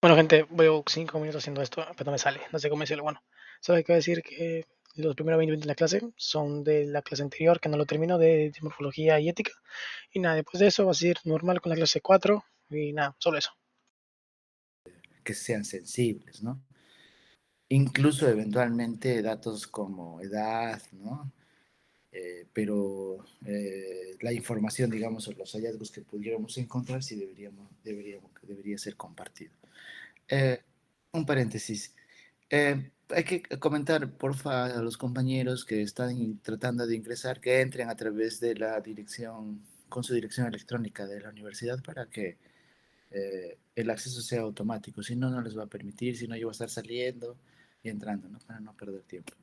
Bueno, gente, voy 5 minutos haciendo esto, pero no me sale, no sé cómo decirlo. Bueno, solo hay que decir que los primeros 20 minutos de la clase son de la clase anterior, que no lo termino, de morfología y ética. Y nada, después de eso va a ser normal con la clase 4 y nada, solo eso. Que sean sensibles, ¿no? Incluso eventualmente datos como edad, ¿no? Pero la información, digamos, o los hallazgos que pudiéramos encontrar sí debería ser compartido. Eh, un paréntesis. Hay que comentar, porfa, a los compañeros que están tratando de ingresar que entren a través de la dirección, con su dirección electrónica de la universidad para que el acceso sea automático. Si no, no les va a permitir, si no, yo voy a estar saliendo y entrando, ¿no? Para no perder tiempo.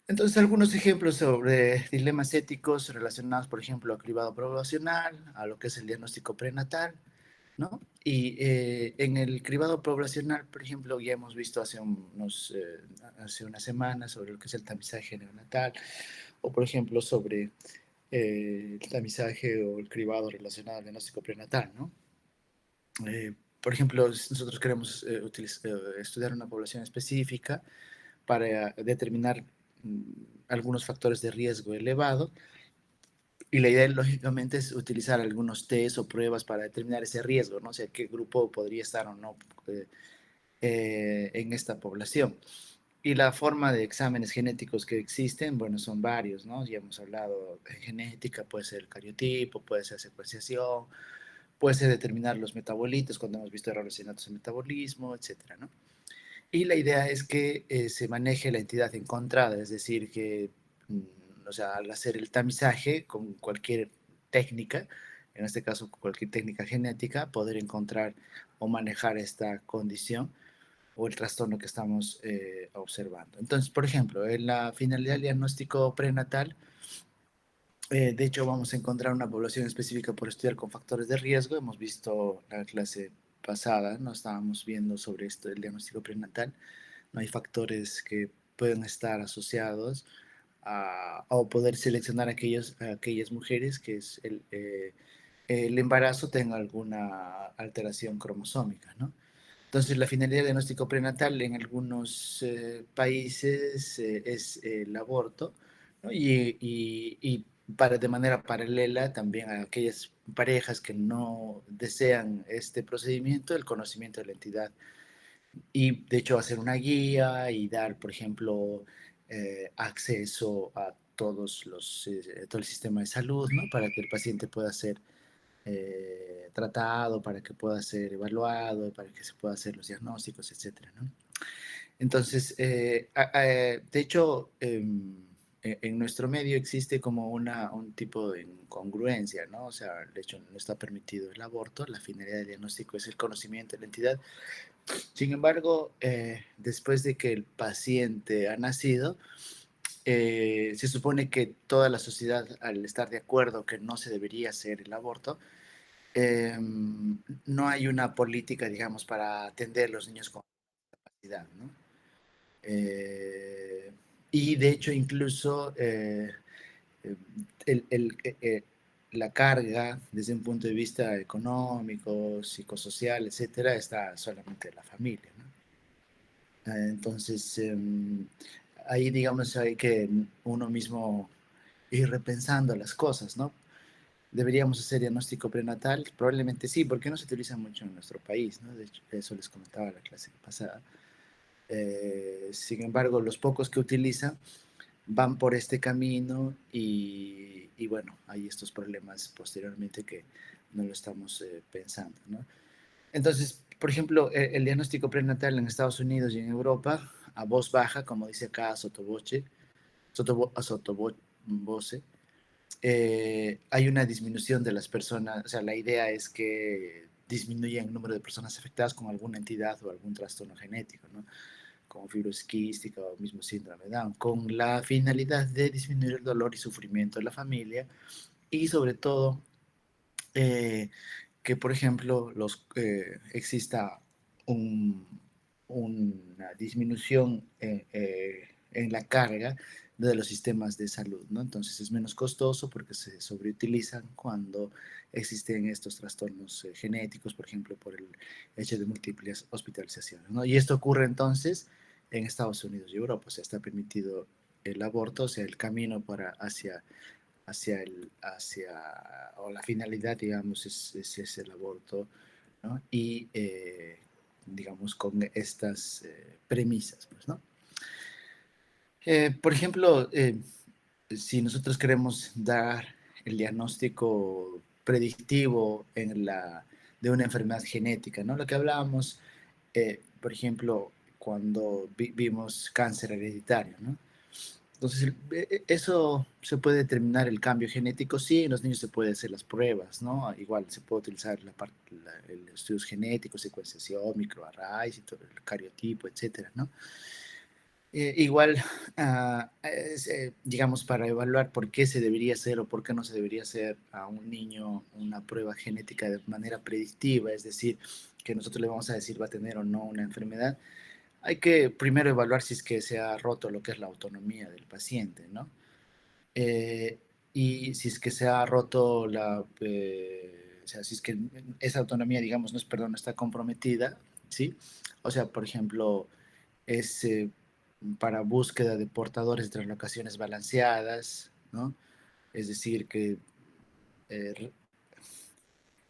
Entonces, algunos ejemplos sobre dilemas éticos relacionados, por ejemplo, al cribado poblacional, a lo que es el diagnóstico prenatal, ¿no? Y en el cribado poblacional, por ejemplo, ya hemos visto hace unas semanas sobre lo que es el tamizaje neonatal, o por ejemplo sobre el tamizaje o el cribado relacionado al diagnóstico prenatal, ¿no? Por ejemplo, nosotros queremos estudiar una población específica para determinar algunos factores de riesgo elevado. Y la idea, lógicamente, es utilizar algunos test o pruebas para determinar ese riesgo, ¿no? O sea, qué grupo podría estar o no eh, en esta población. Y la forma de exámenes genéticos que existen, bueno, son varios, ¿no? Ya hemos hablado de genética, puede ser el cariotipo, puede ser secuenciación, puede ser determinar los metabolitos, cuando hemos visto errores innatos en metabolismo, etcétera, ¿no? Y la idea es que se maneje la entidad encontrada, es decir, que, o sea, al hacer el tamizaje con cualquier técnica, en este caso cualquier técnica genética, poder encontrar o manejar esta condición o el trastorno que estamos observando. Entonces, por ejemplo, en la finalidad del diagnóstico prenatal, de hecho, vamos a encontrar una población específica por estudiar con factores de riesgo. Hemos visto la clase pasada, no estábamos viendo sobre esto del diagnóstico prenatal. No hay factores que pueden estar asociados o poder seleccionar aquellas mujeres que el embarazo tenga alguna alteración cromosómica, ¿no? Entonces, la finalidad del diagnóstico prenatal en algunos países es el aborto, ¿no? Y de manera paralela también a aquellas parejas que no desean este procedimiento, el conocimiento de la entidad. Y de hecho hacer una guía y dar, por ejemplo, acceso a todo el sistema de salud, ¿no? Para que el paciente pueda ser tratado, para que pueda ser evaluado, para que se pueda hacer los diagnósticos, etcétera, ¿no? Entonces, de hecho, en nuestro medio existe como un tipo de incongruencia, ¿no? O sea, de hecho, no está permitido el aborto, la finalidad del diagnóstico es el conocimiento de la entidad. Sin embargo, después de que el paciente ha nacido, se supone que toda la sociedad, al estar de acuerdo que no se debería hacer el aborto, no hay una política, digamos, para atender a los niños con discapacidad, ¿no? Eh, y de hecho, incluso el, el, eh, eh, la carga desde un punto de vista económico, psicosocial, etcétera, está solamente en la familia, ¿no? Entonces, ahí, digamos, hay que uno mismo ir repensando las cosas, ¿no? ¿Deberíamos hacer diagnóstico prenatal? Probablemente sí, porque no se utiliza mucho en nuestro país, ¿no? De hecho, eso les comentaba la clase pasada. Sin embargo, los pocos que utilizan van por este camino y bueno, hay estos problemas posteriormente que no lo estamos pensando, ¿no? Entonces, por ejemplo, el diagnóstico prenatal en Estados Unidos y en Europa, a voz baja, como dice acá a sotovoce, hay una disminución de las personas, o sea, la idea es que disminuya el número de personas afectadas con alguna entidad o algún trastorno genético, ¿no? Como fibrosis quística o mismo síndrome de Down, con la finalidad de disminuir el dolor y sufrimiento de la familia y sobre todo eh, que, por ejemplo, exista una disminución en la carga de los sistemas de salud, ¿no? Entonces es menos costoso porque se sobreutilizan cuando existen estos trastornos genéticos, por ejemplo, por el hecho de múltiples hospitalizaciones, ¿no? Y esto ocurre entonces en Estados Unidos y Europa, o sea, está permitido el aborto, o sea, el camino para o la finalidad, digamos, es el aborto, ¿no? Y, digamos, con estas premisas, pues, ¿no? Por ejemplo, si nosotros queremos dar el diagnóstico predictivo de una enfermedad genética, ¿no? Lo que hablábamos, por ejemplo, cuando vimos cáncer hereditario, ¿no? Entonces, eso se puede determinar el cambio genético, sí, en los niños se puede hacer las pruebas, ¿no? Igual se puede utilizar el estudios genéticos, secuenciación, microarrays y todo el cariotipo, etcétera, ¿no? Igual, digamos, para evaluar por qué se debería hacer o por qué no se debería hacer a un niño una prueba genética de manera predictiva, es decir, que nosotros le vamos a decir va a tener o no una enfermedad, hay que primero evaluar si es que se ha roto lo que es la autonomía del paciente, ¿no? Eh, y si es que se ha roto o sea, si es que esa autonomía, digamos, no es, perdón, no está comprometida, ¿sí? O sea, por ejemplo, es para búsqueda de portadores de translocaciones balanceadas, ¿no? Es decir, eh,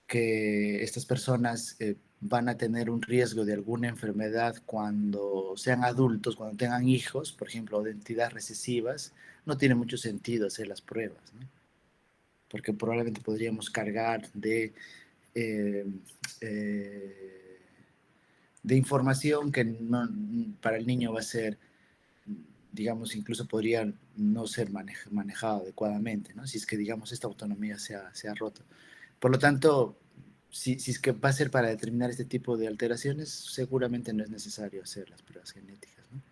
que estas personas van a tener un riesgo de alguna enfermedad cuando sean adultos, cuando tengan hijos, por ejemplo, de entidades recesivas, no tiene mucho sentido hacer las pruebas, ¿no? Porque probablemente podríamos cargar eh, eh, de información que no, para el niño va a ser, digamos, incluso podría no ser manejado adecuadamente, ¿no? Si es que, digamos, esta autonomía se ha roto. Por lo tanto, si es que va a ser para determinar este tipo de alteraciones, seguramente no es necesario hacer las pruebas genéticas, ¿no?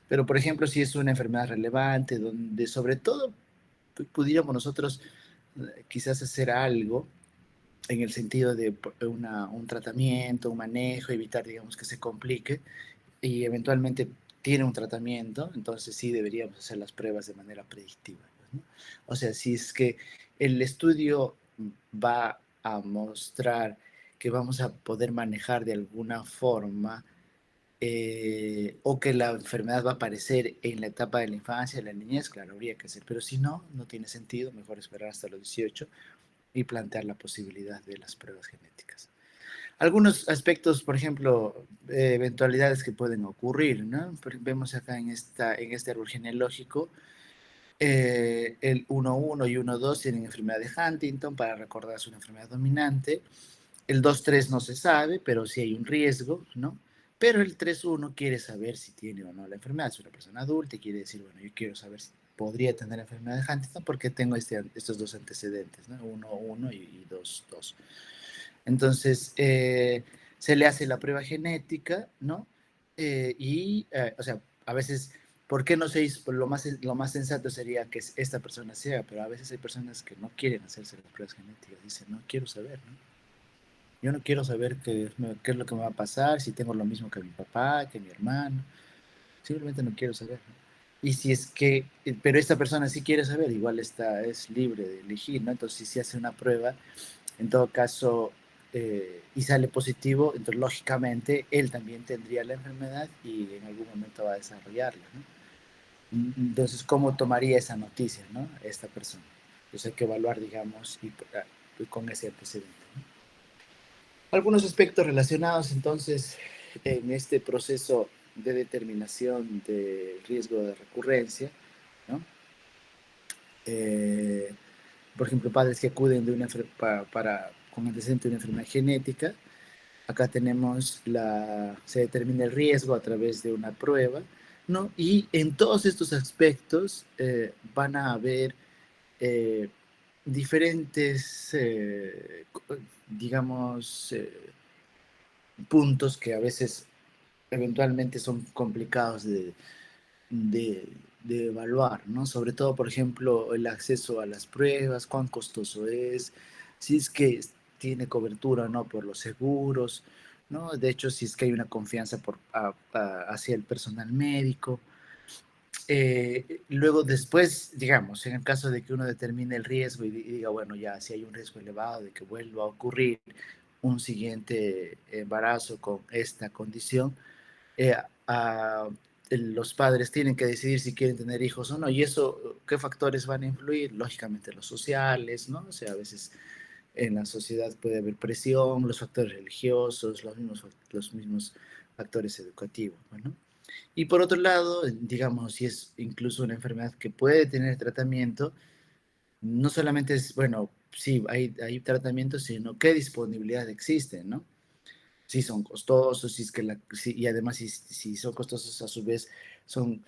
Pero, por ejemplo, si es una enfermedad relevante, donde sobre todo pudiéramos nosotros quizás hacer algo en el sentido de un tratamiento, un manejo, evitar, digamos, que se complique y eventualmente tiene un tratamiento, entonces sí deberíamos hacer las pruebas de manera predictiva, pues, ¿no? O sea, si es que el estudio va a mostrar que vamos a poder manejar de alguna forma o que la enfermedad va a aparecer en la etapa de la infancia, de la niñez, claro, habría que hacer, pero si no, no tiene sentido, mejor esperar hasta los 18 y plantear la posibilidad de las pruebas genéticas. Algunos aspectos, por ejemplo, eventualidades que pueden ocurrir, ¿no? Vemos acá en este árbol genealógico, el 1.1 y 1.2 tienen enfermedad de Huntington, para recordar es una enfermedad dominante. El 2.3 no se sabe, pero sí hay un riesgo, ¿no? Pero el 3.1 quiere saber si tiene o no la enfermedad. Es una persona adulta y quiere decir, bueno, yo quiero saber si podría tener enfermedad de Huntington porque tengo estos dos antecedentes, ¿no? 1.1 y 2.2. Entonces, se le hace la prueba genética, ¿no? O sea, a veces, ¿por qué no se hizo? Pues lo más sensato sería que esta persona sea, pero a veces hay personas que no quieren hacerse las pruebas genéticas, dicen, no quiero saber, ¿no? Yo no quiero saber qué es lo que me va a pasar, si tengo lo mismo que mi papá, que mi hermano, simplemente no quiero saber, ¿no? Y si es que, pero esta persona sí quiere saber, igual es libre de elegir, ¿no? Entonces, si se hace una prueba, en todo caso, y sale positivo, entonces lógicamente él también tendría la enfermedad y en algún momento va a desarrollarla, ¿no? Entonces, ¿cómo tomaría esa noticia, ¿no? Esta persona? Entonces hay que evaluar, digamos, y con ese antecedente, ¿no? Algunos aspectos relacionados entonces en este proceso de determinación del riesgo de recurrencia, ¿no? Eh, por ejemplo, padres que acuden con antecedente de una enfermedad genética. Acá se determina el riesgo a través de una prueba, ¿no? Y en todos estos aspectos van a haber eh, diferentes, digamos, puntos que a veces eventualmente son complicados de, de evaluar, ¿no? Sobre todo, por ejemplo, el acceso a las pruebas, cuán costoso es, si es que tiene cobertura o no por los seguros, ¿no? De hecho, si es que hay una confianza hacia el personal médico. luego después, digamos, en el caso de que uno determine el riesgo y diga, bueno, ya si hay un riesgo elevado de que vuelva a ocurrir un siguiente embarazo con esta condición, eh, a- los padres tienen que decidir si quieren tener hijos o no. Y eso, ¿qué factores van a influir? Lógicamente los sociales, ¿no? O sea, a veces en la sociedad puede haber presión, los factores religiosos, los mismos factores educativos, ¿no? Y por otro lado, digamos, si es incluso una enfermedad que puede tener tratamiento, no solamente es, bueno, sí, hay tratamientos, sino qué disponibilidad existe, ¿no? Si son costosos, si es que y además si son costosos a su vez son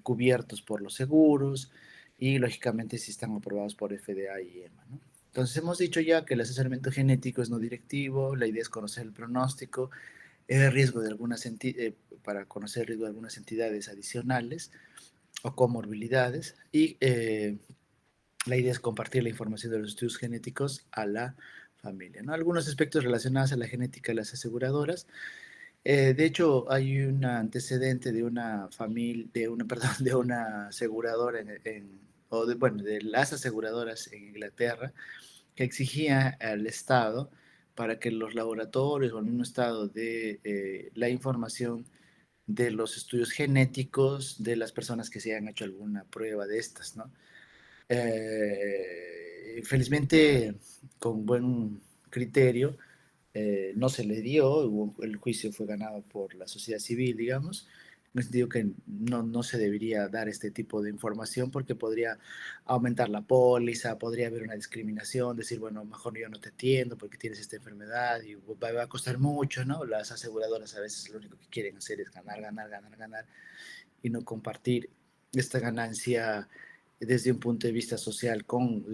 cubiertos por los seguros y lógicamente si están aprobados por FDA y EMA, ¿no? Entonces hemos dicho ya que el asesoramiento genético es no directivo, la idea es conocer el pronóstico, el riesgo de para conocer el riesgo de algunas entidades adicionales o comorbilidades y la idea es compartir la información de los estudios genéticos a la familia, ¿no? Algunos aspectos relacionados a la genética de las aseguradoras. De hecho, hay un antecedente de una familia, perdón, de una aseguradora bueno, de las aseguradoras en Inglaterra que exigía al Estado para que los laboratorios o el mismo Estado de la información de los estudios genéticos de las personas que se hayan hecho alguna prueba de estas, ¿no? Felizmente, con buen criterio, no se le dio, el juicio fue ganado por la sociedad civil, digamos, en el sentido que no se debería dar este tipo de información porque podría aumentar la póliza, podría haber una discriminación, decir, bueno, mejor yo no te atiendo porque tienes esta enfermedad y va a costar mucho, ¿no? Las aseguradoras a veces lo único que quieren hacer es ganar, ganar, ganar, ganar y no compartir esta ganancia desde un punto de vista social con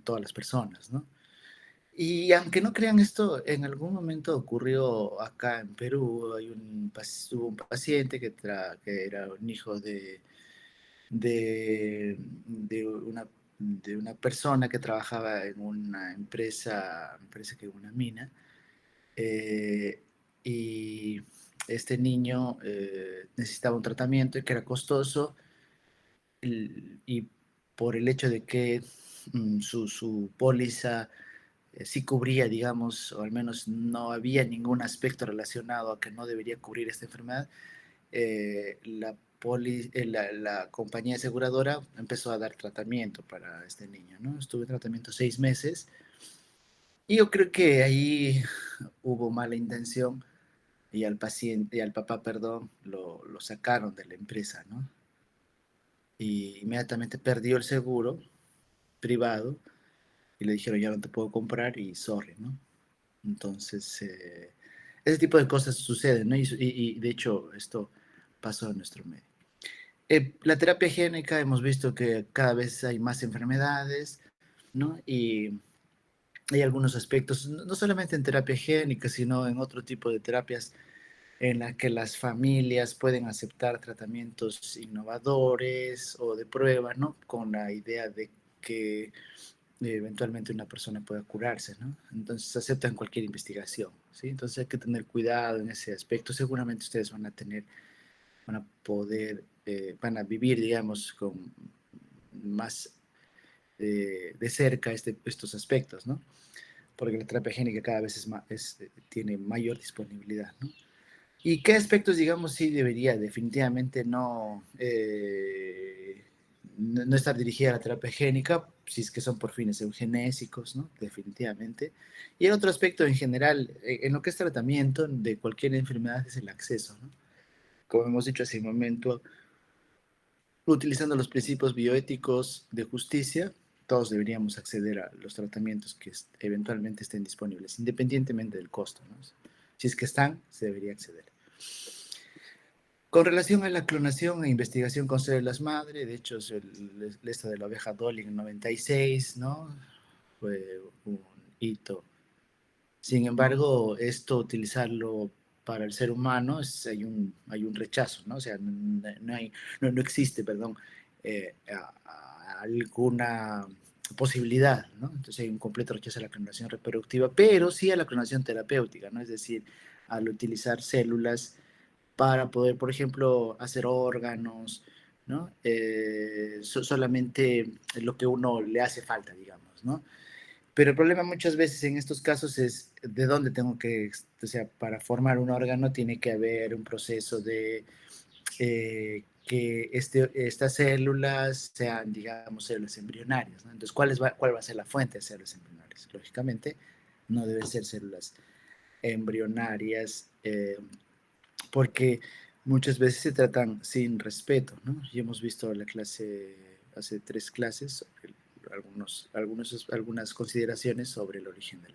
todas las personas, ¿no? Y aunque no crean esto, en algún momento ocurrió acá en Perú, hubo un paciente que era un hijo de, de una, de una persona que trabajaba en una empresa, me parece que una mina, eh, y este niño necesitaba un tratamiento y que era costoso, y por el hecho de que su póliza sí cubría, digamos, o al menos no había ningún aspecto relacionado a que no debería cubrir esta enfermedad, la compañía aseguradora empezó a dar tratamiento para este niño, ¿no? Estuve en tratamiento 6 meses y yo creo que ahí hubo mala intención y al paciente, y al papá, perdón, lo sacaron de la empresa, ¿no? Y inmediatamente perdió el seguro privado y le dijeron, ya no te puedo comprar y sorry, ¿no? Entonces, ese tipo de cosas suceden, ¿no? Y de hecho, esto pasó en nuestro medio. La terapia génica hemos visto que cada vez hay más enfermedades, ¿no? Y hay algunos aspectos, no solamente en terapia génica, sino en otro tipo de terapias en las que las familias pueden aceptar tratamientos innovadores o de prueba, ¿no? Con la idea de que eventualmente una persona pueda curarse, ¿no? Entonces aceptan cualquier investigación, ¿sí? Entonces hay que tener cuidado en ese aspecto. Seguramente ustedes van a poder, van a vivir, digamos, con más de cerca estos aspectos, ¿no? Porque la terapia génica cada vez tiene mayor disponibilidad, ¿no? ¿Y qué aspectos, digamos, sí debería definitivamente no estar dirigida a la terapia génica, si es que son por fines eugenésicos, ¿no? Definitivamente. Y el otro aspecto en general, en lo que es tratamiento de cualquier enfermedad, es el acceso, ¿no? Como hemos dicho hace un momento, utilizando los principios bioéticos de justicia, todos deberíamos acceder a los tratamientos que eventualmente estén disponibles, independientemente del costo, ¿no? Si es que están, se debería acceder. Con relación a la clonación e investigación con células madre, de hecho, esta de la oveja Dolly en 96, ¿no? Fue un hito. Sin embargo, esto utilizarlo para el ser humano, hay un rechazo, ¿no? O sea, no existe, perdón, alguna posibilidad, ¿no? Entonces hay un completo rechazo a la clonación reproductiva, pero sí a la clonación terapéutica, ¿no? Es decir, al utilizar células para poder, por ejemplo, hacer órganos, ¿no? Solamente lo que uno le hace falta, digamos, ¿no? Pero el problema muchas veces en estos casos es de dónde tengo que, o sea, para formar un órgano tiene que haber un proceso de que estas células sean, digamos, células embrionarias, ¿no? Entonces, ¿cuál va a ser la fuente de células embrionarias? Lógicamente, no deben ser células embrionarias porque muchas veces se tratan sin respeto, ¿no? Y hemos visto la clase, hace 3 clases, sobre algunas consideraciones sobre el origen de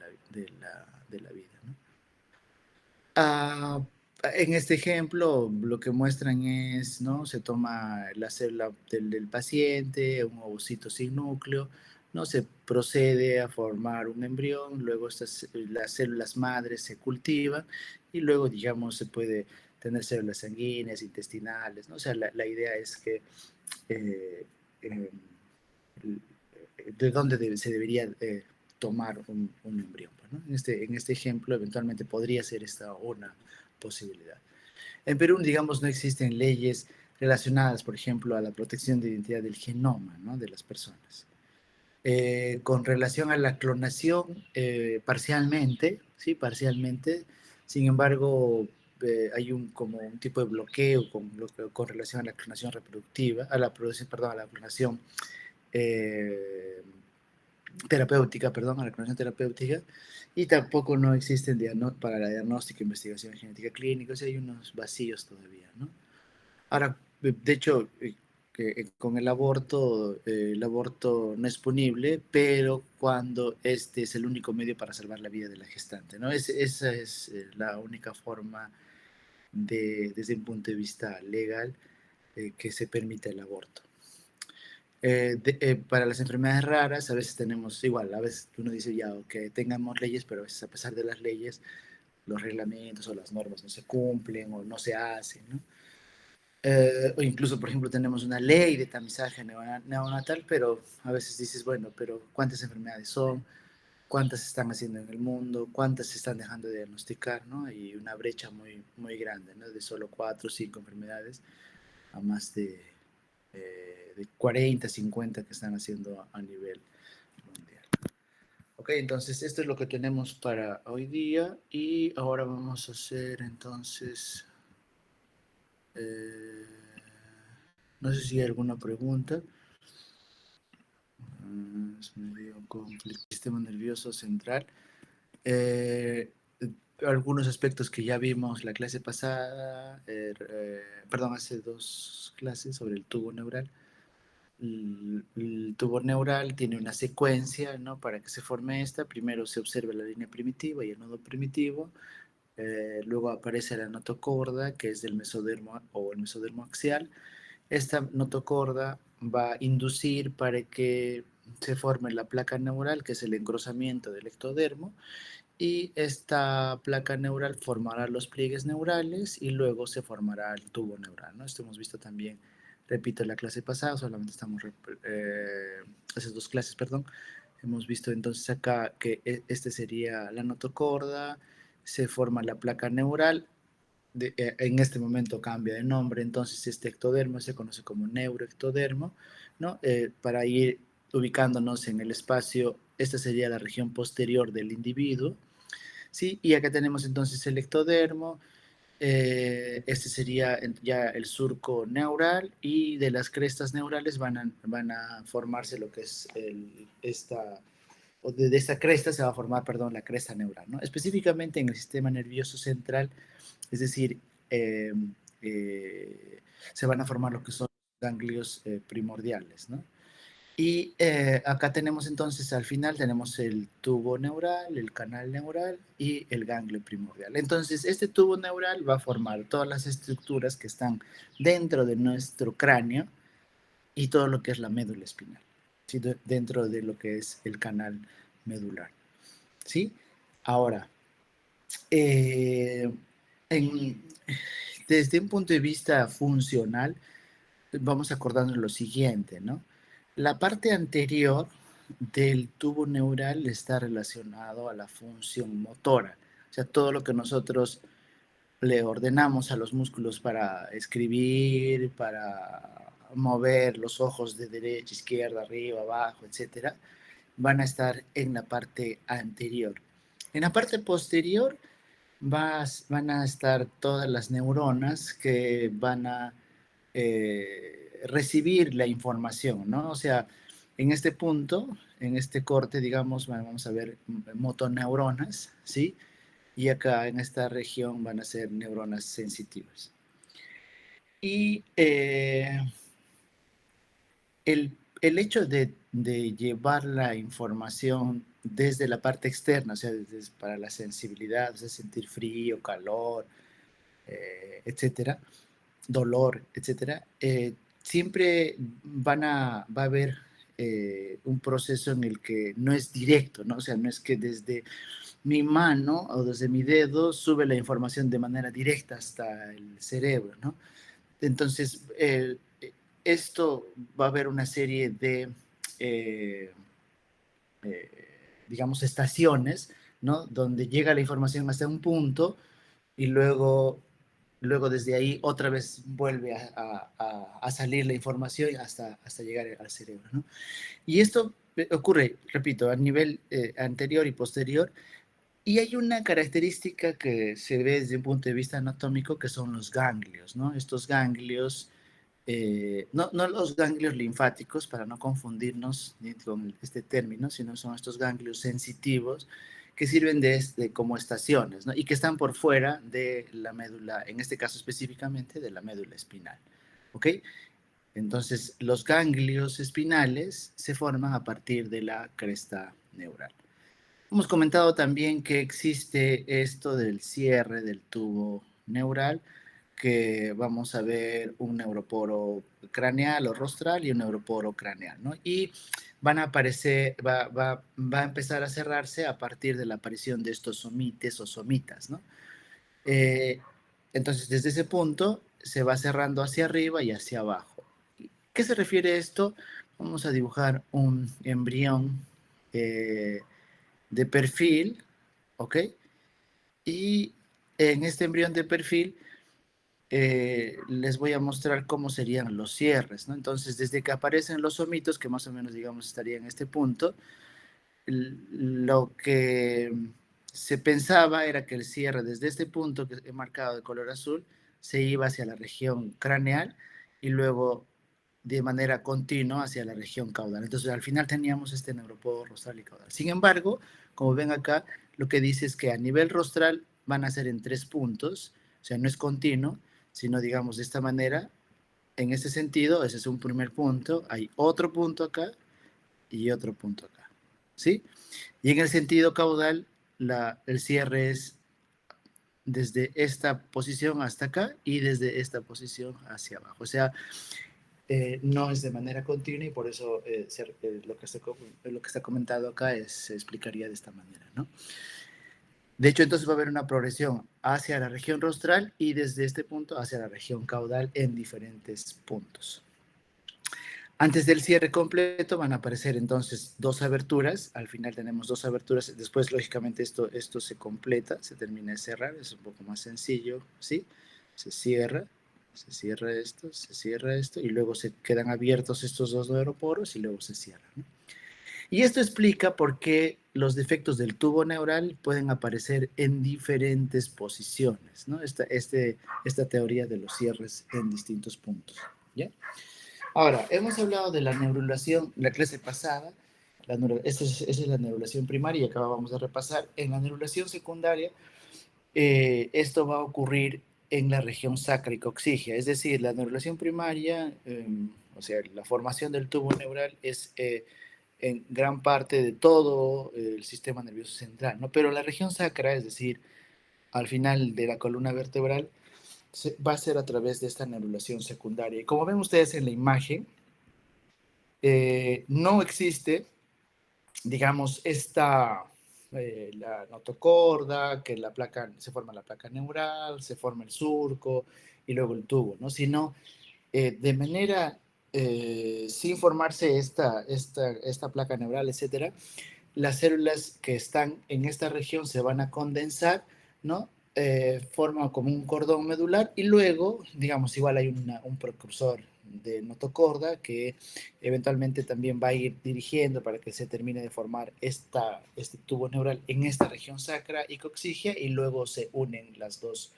la vida, ¿no? Ah, en este ejemplo, lo que muestran es, ¿no? Se toma la célula del paciente, un ovocito sin núcleo, ¿no? Se procede a formar un embrión, luego las células madres se cultivan y luego, digamos, se puede tener células sanguíneas, intestinales, ¿no? O sea, la idea es que eh, eh, de dónde se debería tomar un embrión, ¿no? En este ejemplo, eventualmente podría ser esta una posibilidad. En Perú, digamos, no existen leyes relacionadas, por ejemplo, a la protección de identidad del genoma, ¿no? De las personas. Con relación a la clonación, parcialmente, sí, parcialmente. Sin embargo, hay como un tipo de bloqueo con relación a la clonación reproductiva, perdón, a la clonación eh, terapéutica, perdón, a la clonación terapéutica, y tampoco no existen para la diagnóstica e investigación genética clínica, o sea, hay unos vacíos todavía, ¿no? Ahora, de hecho, con el aborto no es punible, pero cuando este es el único medio para salvar la vida de la gestante, ¿no? Esa es la única forma desde un punto de vista legal, que se permite el aborto. Para las enfermedades raras, a veces tenemos igual, a veces uno dice ya, que tengamos leyes, pero a veces a pesar de las leyes, los reglamentos o las normas no se cumplen o no se hacen, ¿no? O incluso, por ejemplo, tenemos una ley de tamizaje neonatal, pero a veces dices, bueno, pero ¿cuántas enfermedades son? ¿Cuántas se están haciendo en el mundo? ¿Cuántas se están dejando de diagnosticar? ¿No? Hay una brecha muy, muy grande, ¿no? De solo 4 o 5 enfermedades a más de 40, 50 que están haciendo a nivel mundial. Ok, entonces esto es lo que tenemos para hoy día y ahora vamos a hacer entonces, eh, no sé si hay alguna pregunta. Es medio complicado. Sistema nervioso central. Eh, Algunos aspectos que ya vimos la clase pasada, perdón, hace 2 clases sobre el tubo neural. El tubo neural tiene una secuencia, ¿no? Para que se forme esta. Primero se observa la línea primitiva y el nodo primitivo. Luego aparece la notocorda, que es del mesodermo o el mesodermo axial. Esta notocorda va a inducir para que se forme la placa neural, que es el engrosamiento del ectodermo, y esta placa neural formará los pliegues neurales y luego se formará el tubo neural, ¿no? Esto hemos visto también, repito, en la clase pasada, solamente estamos, esas 2 clases, perdón, hemos visto entonces acá que este sería la notocorda, se forma la placa neural, en este momento cambia de nombre, entonces este ectodermo se conoce como neuroectodermo, ¿no? Para ir ubicándonos en el espacio, esta sería la región posterior del individuo, ¿sí? Y acá tenemos entonces el ectodermo, este sería ya el surco neural y de las crestas neurales van a formarse lo que es o de esta cresta se va a formar, perdón, la cresta neural, ¿no? Específicamente en el sistema nervioso central, es decir, eh, eh, se van a formar lo que son ganglios primordiales, ¿no? Y acá tenemos entonces, al final tenemos el tubo neural, el canal neural y el ganglio primordial. Entonces, este tubo neural va a formar todas las estructuras que están dentro de nuestro cráneo y todo lo que es la médula espinal, ¿sí? Dentro de lo que es el canal medular, ¿sí? Ahora, eh, en, desde un punto de vista funcional, vamos acordando lo siguiente, ¿no? La parte anterior del tubo neural está relacionado a la función motora, o sea, todo lo que nosotros le ordenamos a los músculos para escribir, para mover los ojos de derecha, izquierda, arriba, abajo, etcétera, van a estar en la parte anterior. En la parte posterior van a estar todas las neuronas que van a recibir la información, ¿no? O sea, en este punto, en este corte, digamos, vamos a ver motoneuronas, ¿sí? Y acá en esta región van a ser neuronas sensitivas. Y el hecho de llevar la información desde la parte externa, o sea, para la sensibilidad, o sea, sentir frío, calor, etcétera, dolor, etcétera, siempre va a haber un proceso en el que no es directo, ¿no? O sea, no es que desde mi mano o desde mi dedo sube la información de manera directa hasta el cerebro, ¿no? Entonces, esto va a haber una serie de, eh, digamos, estaciones, ¿no? Donde llega la información hasta un punto y luego desde ahí otra vez vuelve a salir la información hasta llegar al cerebro, ¿no? Y esto ocurre, repito, a nivel anterior y posterior. Y hay una característica que se ve desde un punto de vista anatómico que son los ganglios, ¿no? Estos ganglios, no los ganglios linfáticos, para no confundirnos con este término, sino son estos ganglios sensitivos que sirven como estaciones, ¿no? Y que están por fuera de la médula, en este caso específicamente de la médula espinal, ¿ok? Entonces, los ganglios espinales se forman a partir de la cresta neural. Hemos comentado también que existe esto del cierre del tubo neural, que vamos a ver un neuroporo craneal o rostral y un neuroporo craneal, ¿no? Y van a aparecer, va a empezar a cerrarse a partir de la aparición de estos somites o somitas, ¿no? Eh, entonces, desde ese punto se va cerrando hacia arriba y hacia abajo. ¿Qué se refiere a esto? Vamos a dibujar un embrión de perfil, ¿ok? Y en este embrión de perfil les voy a mostrar cómo serían los cierres, ¿no? Entonces, desde que aparecen los somitos, que más o menos, digamos, estaría en este punto, lo que se pensaba era que el cierre desde este punto que he marcado de color azul se iba hacia la región craneal y luego de manera continua hacia la región caudal. Entonces, al final teníamos este neuropodo rostral y caudal. Sin embargo, como ven acá, lo que dice es que a nivel rostral van a ser en 3 puntos, o sea, no es continuo, sino digamos de esta manera, en este sentido, ese es un primer punto, hay otro punto acá y otro punto acá, ¿sí? Y en el sentido caudal, el cierre es desde esta posición hasta acá y desde esta posición hacia abajo. O sea, no es de manera continua y por eso lo que está comentado acá se explicaría de esta manera, ¿no? De hecho, entonces va a haber una progresión hacia la región rostral y desde este punto hacia la región caudal en diferentes puntos. Antes del cierre completo van a aparecer entonces 2 aberturas. Al final tenemos 2 aberturas. Después, lógicamente, esto se completa, se termina de cerrar. Es un poco más sencillo, ¿sí? Se cierra se cierra esto y luego se quedan abiertos estos 2 neuroporos y luego se cierran, ¿no? Y esto explica por qué los defectos del tubo neural pueden aparecer en diferentes posiciones, ¿no? Esta teoría de los cierres en distintos puntos, ¿ya? Ahora, hemos hablado de la neurulación la clase pasada. Esa es la neurulación primaria y acá vamos a repasar. En la neurulación secundaria, esto va a ocurrir en la región sacra y coxigia. Es decir, la neurulación primaria, o sea, la formación del tubo neural es en gran parte de todo el sistema nervioso central, ¿no? Pero la región sacra, es decir, al final de la columna vertebral, va a ser a través de esta neurulación secundaria. Y como ven ustedes en la imagen, no existe, digamos, la notocorda, que se forma la placa neural, se forma el surco y luego el tubo, ¿no? Sino de manera, sin formarse esta placa neural, etcétera, las células que están en esta región se van a condensar, ¿no? forma como un cordón medular y luego, digamos, igual hay un precursor de notocorda que eventualmente también va a ir dirigiendo para que se termine de formar este tubo neural en esta región sacra y coxigia y luego se unen las dos,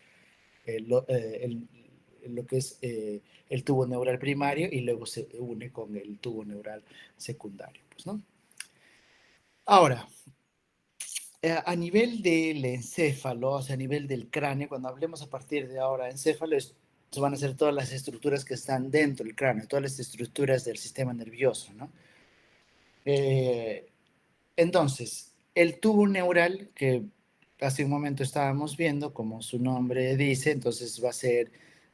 lo que es el tubo neural primario y luego se une con el tubo neural secundario, pues, ¿no? Ahora, a nivel del encéfalo, o sea, a nivel del cráneo, cuando hablemos a partir de ahora de encéfalo, van a ser todas las estructuras que están dentro del cráneo, todas las estructuras del sistema nervioso, ¿no? Eh, entonces, el tubo neural que hace un momento estábamos viendo, como su nombre dice, entonces va a ser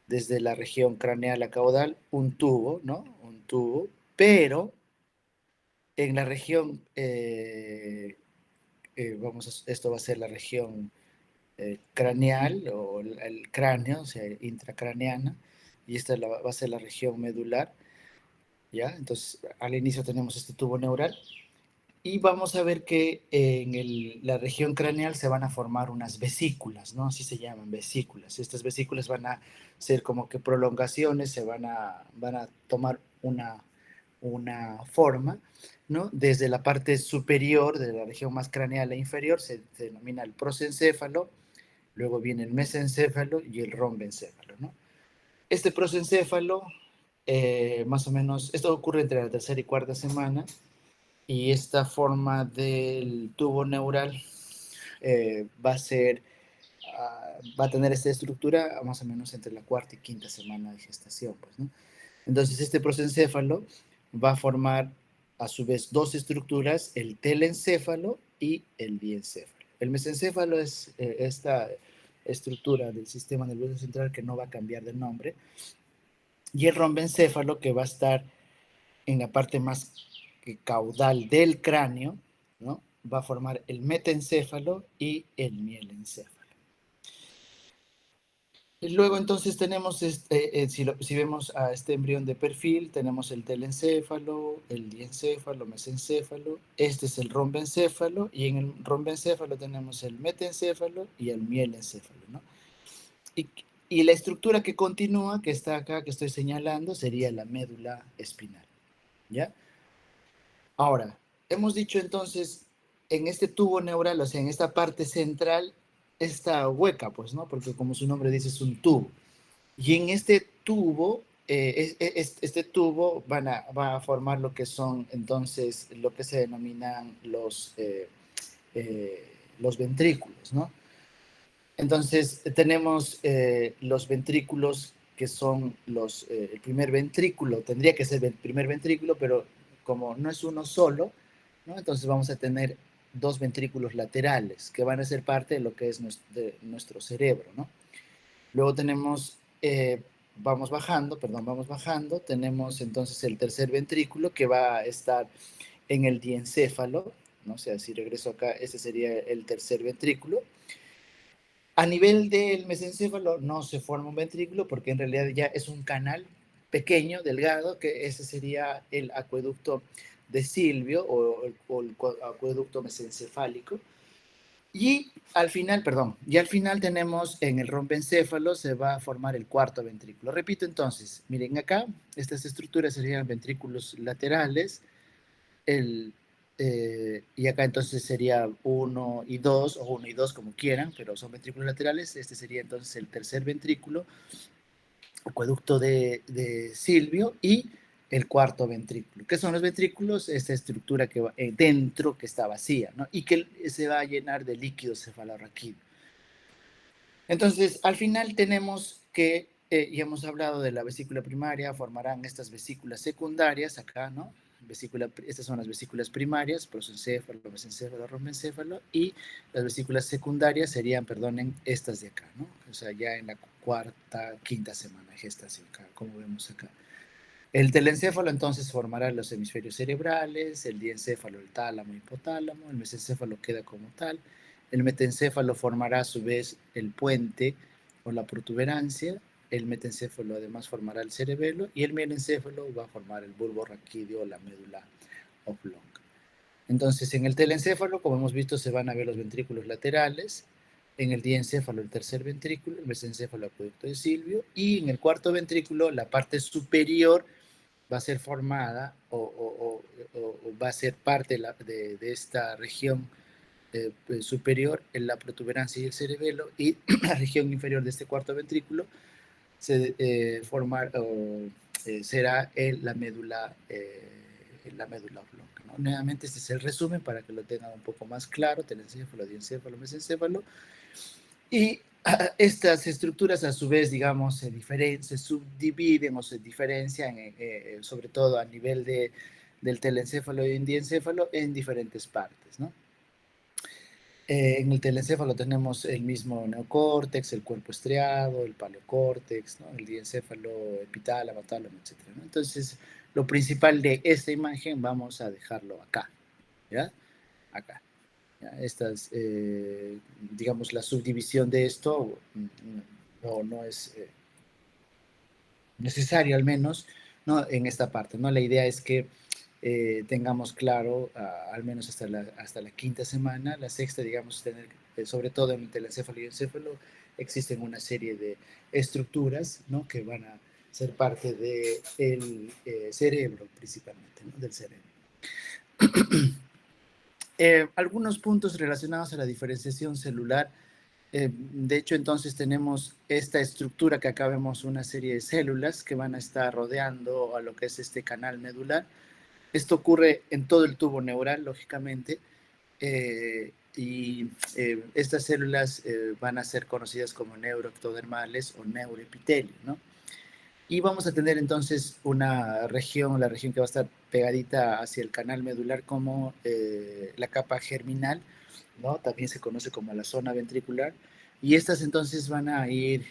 desde la región craneal a caudal un tubo, ¿no? Un tubo, pero en la región, esto va a ser la región craneal o el cráneo, o sea, intracraneana, y esta va a ser la región medular, ¿ya? Entonces, al inicio tenemos este tubo neural y vamos a ver que en la región craneal se van a formar unas vesículas, ¿no? Así se llaman, vesículas. Estas vesículas van a ser como que prolongaciones, van a tomar una forma, ¿no? Desde la parte superior de la región más craneal e inferior se denomina el prosencéfalo, luego viene el mesencéfalo y el rombencéfalo, ¿no? Este prosencéfalo, más o menos, esto ocurre entre la tercera y cuarta semana, y esta forma del tubo neural va a ser, va a tener esta estructura más o menos entre la cuarta y quinta semana de gestación, pues, ¿no? Entonces, este prosencéfalo va a formar a su vez dos estructuras, el telencéfalo y el diencéfalo. El mesencéfalo es esta estructura del sistema nervioso central que no va a cambiar de nombre, y el rombencéfalo que va a estar en la parte más caudal del cráneo, ¿no? Va a formar el metencéfalo y el mielencéfalo. Y luego entonces tenemos, si vemos a este embrión de perfil, tenemos el telencéfalo, el diencéfalo, mesencéfalo, este es el rombencéfalo, y en el rombencéfalo tenemos el metencéfalo y el mielencéfalo, ¿no? Y, y la estructura que continúa, que está acá, que estoy señalando, sería la médula espinal, ¿ya? Ahora, hemos dicho entonces, en este tubo neural, o sea, en esta parte central, esta hueca, pues, ¿no? Porque como su nombre dice, es un tubo. Y en este tubo, este tubo va a formar lo que son entonces lo que se denominan los ventrículos, ¿no? Entonces tenemos los ventrículos que son el primer ventrículo, tendría que ser el primer ventrículo, pero como no es uno solo, ¿no? Entonces vamos a tener dos ventrículos laterales que van a ser parte de lo que es nuestro cerebro, ¿no? Luego tenemos, vamos bajando, tenemos entonces el tercer ventrículo que va a estar en el diencéfalo, ¿no? O sea, si regreso acá, ese sería el tercer ventrículo. A nivel del mesencéfalo no se forma un ventrículo porque en realidad ya es un canal pequeño, delgado, que ese sería el acueducto de Silvio o el acueducto mesencefálico. Y al final tenemos en el rompencéfalo se va a formar el cuarto ventrículo. Repito entonces, miren acá, estas estructuras serían ventrículos laterales, y acá entonces sería uno y 2 o 1 y 2 como quieran, pero son ventrículos laterales. Este sería entonces el tercer ventrículo, acueducto de Silvio, y el cuarto ventrículo. ¿Qué son los ventrículos? Esta estructura que va dentro, que está vacía, ¿no? Y que se va a llenar de líquido cefalorraquídeo. Entonces, al final tenemos que, ya hemos hablado de la vesícula primaria, formarán estas vesículas secundarias acá, ¿no? Estas son las vesículas primarias, prosencéfalo, mesencéfalo, rombencéfalo, y las vesículas secundarias serían, perdonen, estas de acá, ¿no? O sea, ya en la cuarta, quinta semana de gestación, acá, como vemos acá. El telencéfalo entonces formará los hemisferios cerebrales, el diencéfalo, el tálamo, hipotálamo, el mesencéfalo queda como tal, el metencéfalo formará a su vez el puente o la protuberancia, el metencéfalo además formará el cerebelo y el mielencéfalo va a formar el bulbo raquídeo o la médula oblonga. Entonces, en el telencéfalo, como hemos visto, se van a ver los ventrículos laterales, en el diencéfalo el tercer ventrículo, el mesencéfalo acueducto de Silvio, y en el cuarto ventrículo la parte superior va a ser formada o va a ser parte de esta región superior en la protuberancia y el cerebelo, y la región inferior de este cuarto ventrículo será la médula oblonga, ¿no? Nuevamente, este es el resumen para que lo tengan un poco más claro: telencéfalo, diencéfalo, mesencéfalo. Y estas estructuras, a su vez, digamos, se subdividen o se diferencian, sobre todo a nivel del telencéfalo y del diencéfalo, en diferentes partes, ¿no? En el telencéfalo tenemos el mismo neocórtex, el cuerpo estriado, el paleocórtex, ¿no? El diencéfalo, epitálamo, tálamo, etc., ¿no? Entonces, lo principal de esta imagen vamos a dejarlo acá, ¿ya? Acá. ¿Ya? Estas, digamos, la subdivisión de esto no es necesario, al menos, ¿no? En esta parte, ¿no? La idea es que tengamos claro, al menos hasta la quinta semana. La sexta, digamos, tener, sobre todo en el telencéfalo y el encéfalo, existen una serie de estructuras, ¿no? Que van a ser parte del cerebro, principalmente, ¿no? Del cerebro. Algunos puntos relacionados a la diferenciación celular. De hecho, entonces tenemos esta estructura que acá vemos, una serie de células que van a estar rodeando a lo que es este canal medular. Esto ocurre en todo el tubo neural, lógicamente, y estas células van a ser conocidas como neuroectodermales o neuroepitelio, ¿no? Y vamos a tener entonces una región, la región que va a estar pegadita hacia el canal medular, como la capa germinal, ¿no? También se conoce como la zona ventricular, y estas entonces van a ir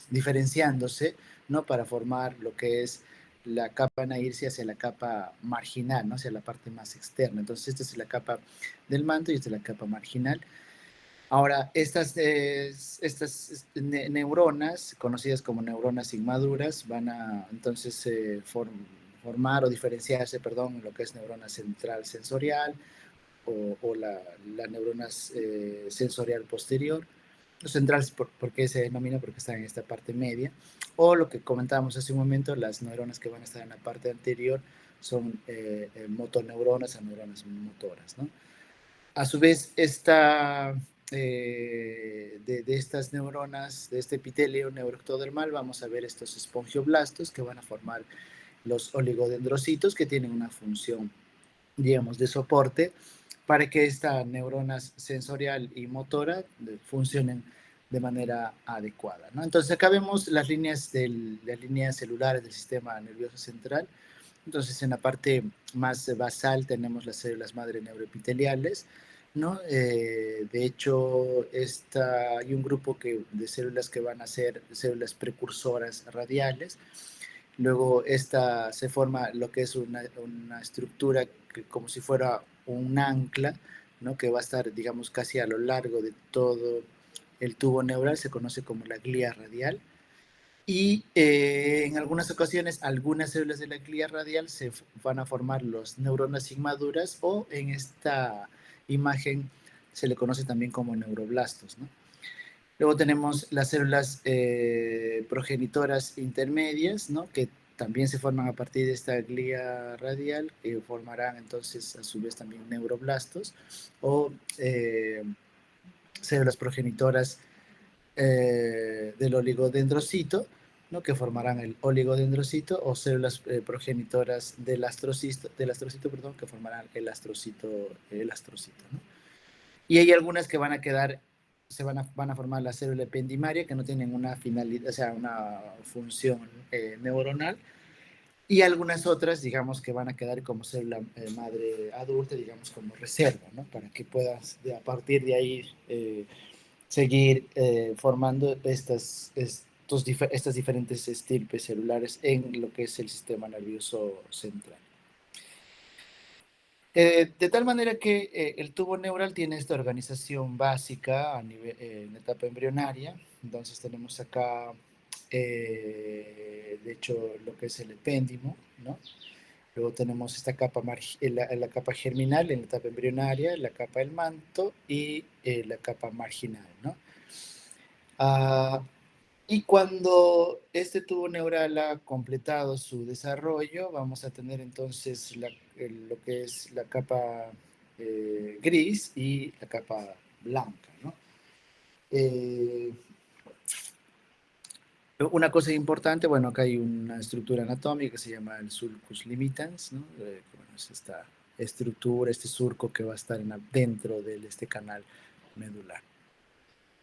diferenciándose, ¿no? Para formar lo que es la capa, van a irse hacia la capa marginal, ¿no? Hacia la parte más externa. Entonces esta es la capa del manto y esta es la capa marginal. Ahora, estas neuronas, conocidas como neuronas inmaduras, van a entonces formar o diferenciarse, perdón, en lo que es neurona central sensorial, o la neurona sensorial posterior. Los centrales, ¿por qué se denomina? Porque están en esta parte media. O lo que comentábamos hace un momento, las neuronas que van a estar en la parte anterior son motoneuronas o neuronas motoras, ¿no? A su vez, de estas neuronas, de este epitelio neuroectodermal, vamos a ver estos espongioblastos que van a formar los oligodendrocitos, que tienen una función, digamos, de soporte para que esta neurona sensorial y motora funcionen de manera adecuada, ¿no? Entonces, acá vemos las líneas celulares del sistema nervioso central. Entonces, en la parte más basal tenemos las células madre neuroepiteliales, ¿no? De hecho, hay un grupo de células que van a ser células precursoras radiales. Luego, esta se forma lo que es una estructura que, como si fuera un ancla, ¿no? Que va a estar, digamos, casi a lo largo de todo el tubo neural, se conoce como la glía radial. Y en algunas ocasiones, algunas células de la glía radial se van a formar los neuronas inmaduras, o en esta imagen se le conoce también como neuroblastos, ¿no? Luego tenemos las células progenitoras intermedias, ¿no? Que también se forman a partir de esta glía radial, que formarán entonces a su vez también neuroblastos, o células progenitoras del oligodendrocito, ¿no? Que formarán el oligodendrocito, o células progenitoras del astrocito, perdón, que formarán el astrocito, ¿no? Y hay algunas que van a quedar, van a formar la célula ependimaria, que no tienen una finalidad, o sea, una función neuronal, y algunas otras, digamos, que van a quedar como célula madre adulta, digamos, como reserva, ¿no? Para que puedas, a partir de ahí, seguir formando estas diferentes estirpes celulares en lo que es el sistema nervioso central. De tal manera que el tubo neural tiene esta organización básica en etapa embrionaria. Entonces tenemos acá, de hecho, lo que es el epéndimo, ¿no? Luego tenemos esta capa, la capa germinal, en la etapa embrionaria, la capa del manto y la capa marginal, ¿no? Ah, y cuando este tubo neural ha completado su desarrollo, vamos a tener entonces lo que es la capa gris y la capa blanca, ¿no? Eh, una cosa importante, bueno, acá hay una estructura anatómica que se llama el sulcus limitans, ¿no? Bueno, es esta estructura, este surco que va a estar dentro de este canal medular.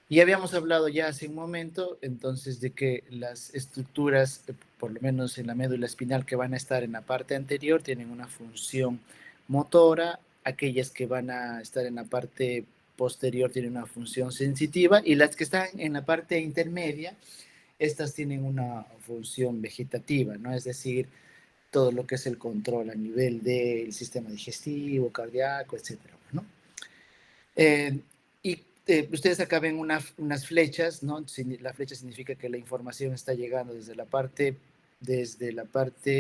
Y habíamos hablado ya hace un momento, entonces, de que las estructuras, por lo menos en la médula espinal, que van a estar en la parte anterior, tienen una función motora, aquellas que van a estar en la parte posterior tienen una función sensitiva, y las que están en la parte intermedia, estas tienen una función vegetativa, ¿no? Es decir, todo lo que es el control a nivel del sistema digestivo, cardíaco, etcétera, ¿no? Eh, y ustedes acá ven unas flechas, ¿no? La flecha significa que la información está llegando desde la parte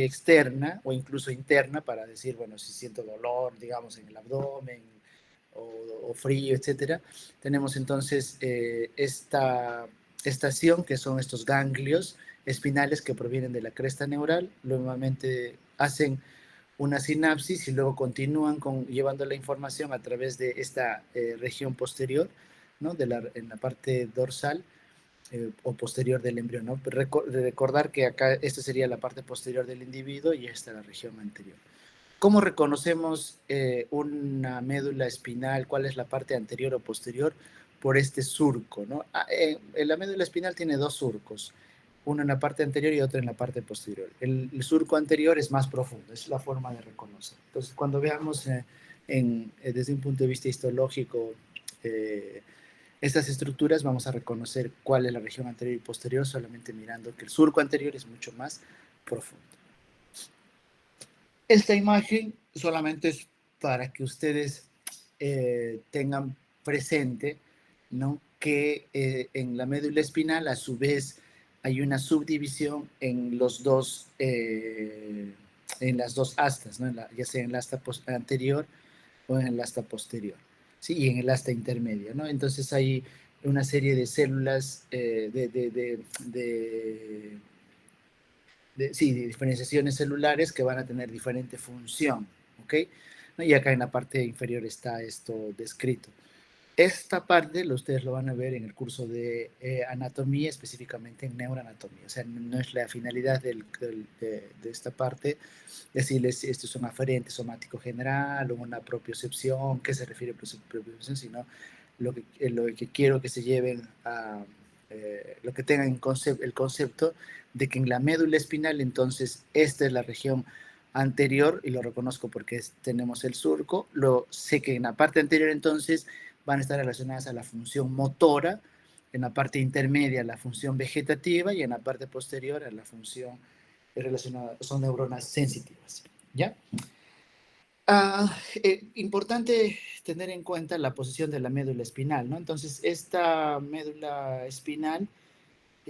externa o incluso interna para decir, bueno, si siento dolor, digamos, en el abdomen o frío, etcétera. Tenemos entonces esta estación que son estos ganglios espinales que provienen de la cresta neural, normalmente hacen una sinapsis y luego continúan llevando la información a través de esta región posterior, ¿no? En la parte dorsal o posterior del embrión, ¿no? Recordar que acá esta sería la parte posterior del individuo y esta la región anterior. ¿Cómo reconocemos una médula espinal? ¿Cuál es la parte anterior o posterior? Por este surco, ¿no? La médula espinal tiene dos surcos, uno en la parte anterior y otro en la parte posterior. El surco anterior es más profundo, es la forma de reconocer. Entonces, cuando veamos desde un punto de vista histológico estas estructuras, vamos a reconocer cuál es la región anterior y posterior solamente mirando que el surco anterior es mucho más profundo. Esta imagen solamente es para que ustedes tengan presente, ¿no? Que en la médula espinal, a su vez, hay una subdivisión en en las dos astas, ¿no? Ya sea en el asta anterior o en el asta posterior, ¿sí? Y en el asta intermedia, ¿no? Entonces hay una serie de células sí, de diferenciaciones celulares que van a tener diferente función, ¿ok? Y acá en la parte inferior está esto descrito. Esta parte ustedes lo van a ver en el curso de anatomía, específicamente en neuroanatomía. O sea, no es la finalidad de esta parte decirles si esto es un aferente somático general o una propiocepción, qué se refiere a propiocepción, sino lo que quiero que se lleven a, lo que tengan el concepto de que en la médula espinal, entonces, esta es la región anterior, y lo reconozco porque tenemos el surco, lo sé que en la parte anterior, entonces, van a estar relacionadas a la función motora, en la parte intermedia a la función vegetativa y en la parte posterior a la función relacionada, son neuronas sensitivas, ¿ya? Importante tener en cuenta la posición de la médula espinal, ¿no? Entonces, esta médula espinal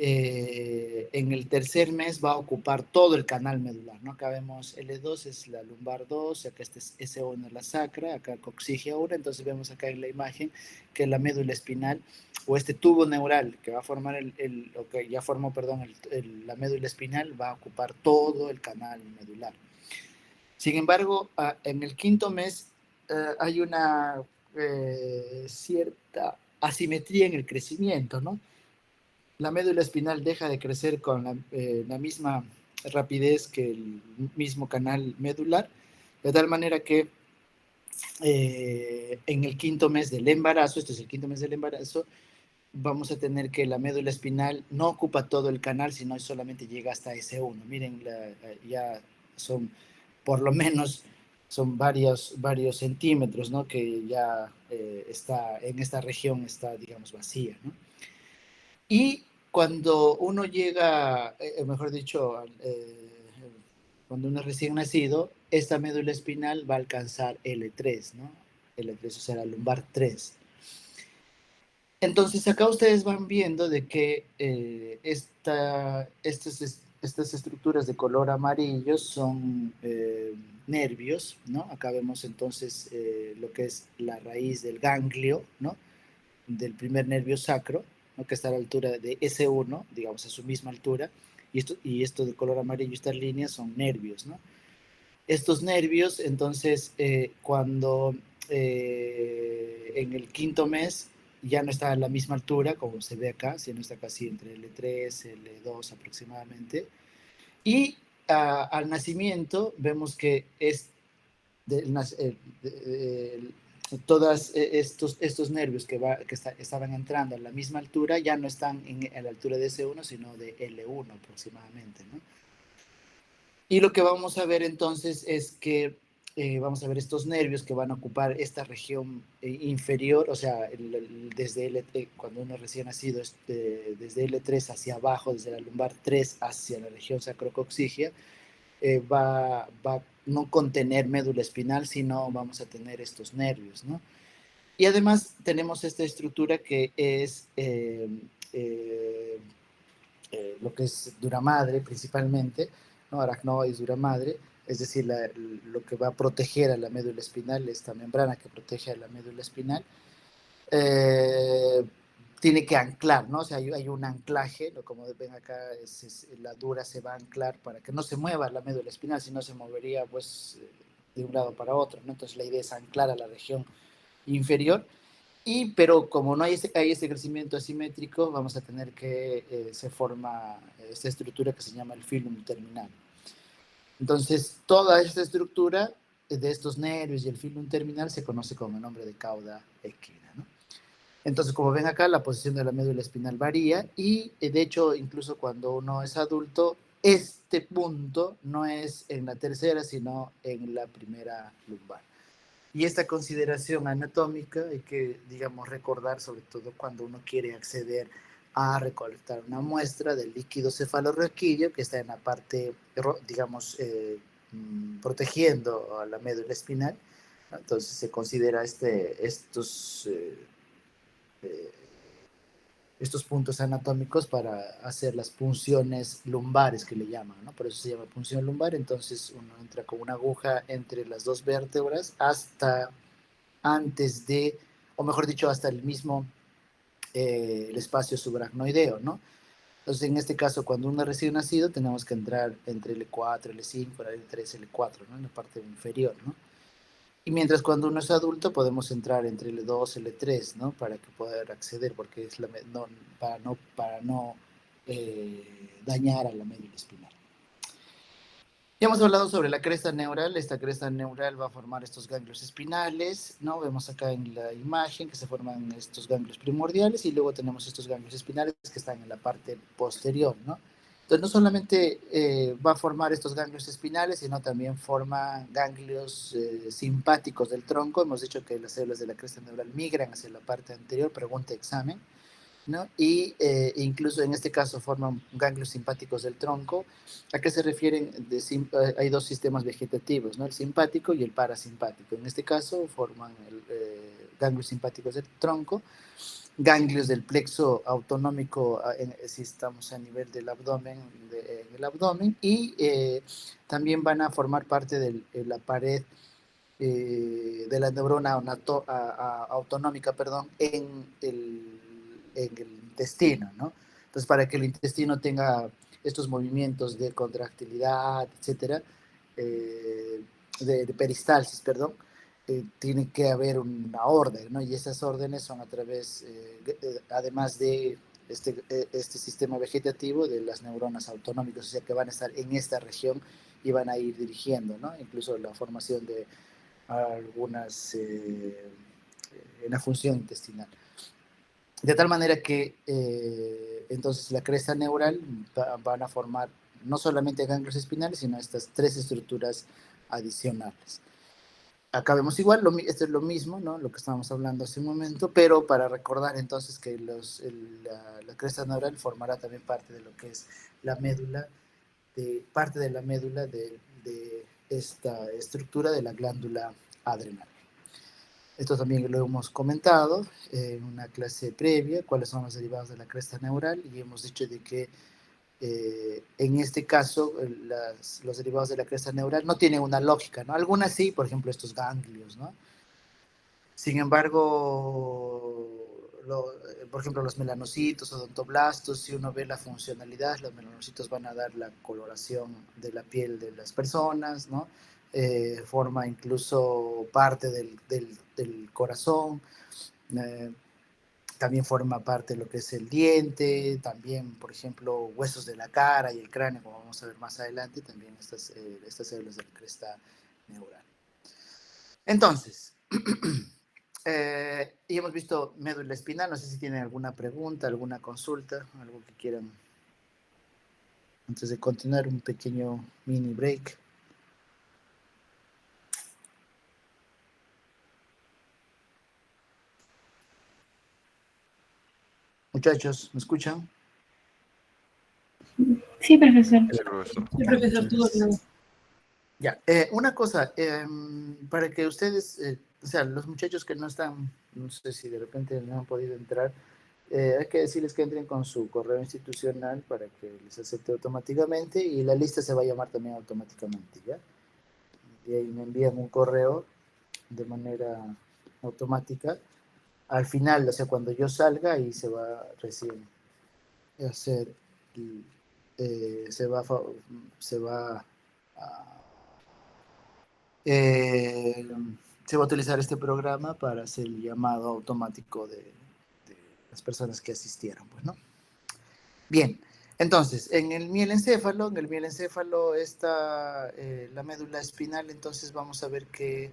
en el tercer mes va a ocupar todo el canal medular, ¿no? Acá vemos L2 es la lumbar 2, acá este es S1 es la sacra, acá coxigia 1, entonces vemos acá en la imagen que la médula espinal o este tubo neural que va a formar o que ya formó, perdón, la médula espinal va a ocupar todo el canal medular. Sin embargo, en el quinto mes hay una cierta asimetría en el crecimiento, ¿no? La médula espinal deja de crecer con la misma rapidez que el mismo canal medular, de tal manera que en el quinto mes del embarazo, este es el quinto mes del embarazo, vamos a tener que la médula espinal no ocupa todo el canal, sino solamente llega hasta S1. Miren, ya son por lo menos son varios centímetros, ¿no? Que ya está en esta región, está, digamos, vacía, ¿no? Y cuando uno llega, mejor dicho, cuando uno es recién nacido, esta médula espinal va a alcanzar L3, ¿no? L3, o sea, la lumbar 3. Entonces, acá ustedes van viendo de que estas estructuras de color amarillo son nervios, ¿no? Acá vemos entonces lo que es la raíz del ganglio, ¿no? Del primer nervio sacro, ¿no? Que está a la altura de S1, digamos, a su misma altura, y esto de color amarillo, estas líneas son nervios, ¿no? Estos nervios, entonces, cuando en el quinto mes ya no está a la misma altura, como se ve acá, sino está casi entre L3, L2 aproximadamente, y al nacimiento vemos que es del, todos estos nervios que estaban entrando a la misma altura ya no están a la altura de S1, sino de L1 aproximadamente, ¿no? Y lo que vamos a ver entonces es que vamos a ver estos nervios que van a ocupar esta región inferior, o sea, desde cuando uno recién nacido, desde L3 hacia abajo, desde la lumbar 3 hacia la región sacrocoxigia, va a no contener médula espinal, sino vamos a tener estos nervios, ¿no? Y además tenemos esta estructura que es lo que es dura madre principalmente, ¿no? Aracnoides dura madre, es decir, lo que va a proteger a la médula espinal, esta membrana que protege a la médula espinal, eh, tiene que anclar, ¿no? O sea, hay un anclaje, ¿no? Como ven acá, la dura se va a anclar para que no se mueva la médula espinal, si no se movería, pues, de un lado para otro, ¿no? Entonces la idea es anclar a la región inferior, pero como no hay ese crecimiento asimétrico, vamos a tener que se forma esta estructura que se llama el filum terminal. Entonces, toda esta estructura de estos nervios y el filum terminal se conoce con el nombre de cauda equina, ¿no? Entonces, como ven acá, la posición de la médula espinal varía y, de hecho, incluso cuando uno es adulto, este punto no es en la tercera, sino en la primera lumbar. Y esta consideración anatómica hay que, digamos, recordar, sobre todo cuando uno quiere acceder a recolectar una muestra del líquido cefalorraquídeo que está en la parte, digamos, protegiendo a la médula espinal, ¿no? Entonces se considera eh, estos puntos anatómicos para hacer las punciones lumbares que le llaman, ¿no? Por eso se llama punción lumbar. Entonces uno entra con una aguja entre las dos vértebras hasta antes de, o mejor dicho, hasta el mismo el espacio subaracnoideo, ¿no? Entonces, en este caso, cuando uno es recién nacido, tenemos que entrar entre L4, L5, L3, L4, ¿no? En la parte inferior, ¿no? Y mientras cuando uno es adulto, podemos entrar entre L2, L3, ¿no? Para que poder acceder, porque es para no dañar a la médula espinal. Ya hemos hablado sobre la cresta neural. Esta cresta neural va a formar estos ganglios espinales, ¿no? Vemos acá en la imagen que se forman estos ganglios primordiales y luego tenemos estos ganglios espinales que están en la parte posterior, ¿no? Entonces, no solamente va a formar estos ganglios espinales, sino también forma ganglios simpáticos del tronco. Hemos dicho que las células de la cresta neural migran hacia la parte anterior, pregunta examen, ¿no? Y incluso en este caso forman ganglios simpáticos del tronco. ¿A qué se refieren? Hay dos sistemas vegetativos, ¿no? El simpático y el parasimpático. En este caso forman ganglios simpáticos del tronco, ganglios del plexo autonómico, si estamos a nivel del abdomen, en el abdomen, y también van a formar parte de la pared de la neurona autonómica, perdón, en el intestino, ¿no? Entonces, para que el intestino tenga estos movimientos de contractilidad, etcétera, de peristalsis, perdón, tiene que haber una orden, ¿no? Y esas órdenes son a través, además de este sistema vegetativo, de las neuronas autonómicas, o sea, que van a estar en esta región y van a ir dirigiendo, ¿no? Incluso la formación de algunas en la función intestinal. De tal manera que entonces la cresta neural van a formar no solamente ganglios espinales, sino estas tres estructuras adicionales. Acá vemos igual, esto es lo mismo, ¿no? Lo que estábamos hablando hace un momento, pero para recordar entonces que la cresta neural formará también parte de lo que es la médula, parte de la médula de esta estructura de la glándula adrenal. Esto también lo hemos comentado en una clase previa, cuáles son los derivados de la cresta neural, y hemos dicho de que en este caso, los derivados de la cresta neural no tienen una lógica, ¿no? Algunas sí, por ejemplo, estos ganglios, ¿no? Sin embargo, por ejemplo, los melanocitos, odontoblastos, si uno ve la funcionalidad, los melanocitos van a dar la coloración de la piel de las personas, ¿no? Forma incluso parte del corazón, también forma parte de lo que es el diente, también, por ejemplo, huesos de la cara y el cráneo, como vamos a ver más adelante, también estas células de la cresta neural. Entonces, y hemos visto médula espinal. No sé si tienen alguna pregunta, alguna consulta, algo que quieran antes de continuar, un pequeño mini break. Muchachos, ¿me escuchan? Sí, profesor. Sí, profesor. Sí, profesor, todo claro. Ya, una cosa, para que ustedes, o sea, los muchachos que no están, no sé si de repente no han podido entrar, hay que decirles que entren con su correo institucional para que les acepte automáticamente y la lista se va a llamar también automáticamente, ¿ya? Y ahí me envían un correo de manera automática. Al final, o sea, cuando yo salga, ahí se va recién a hacer, se va a, se va a utilizar este programa para hacer el llamado automático de las personas que asistieron, pues, ¿no? Bien, entonces, en el mielencéfalo está la médula espinal, entonces vamos a ver que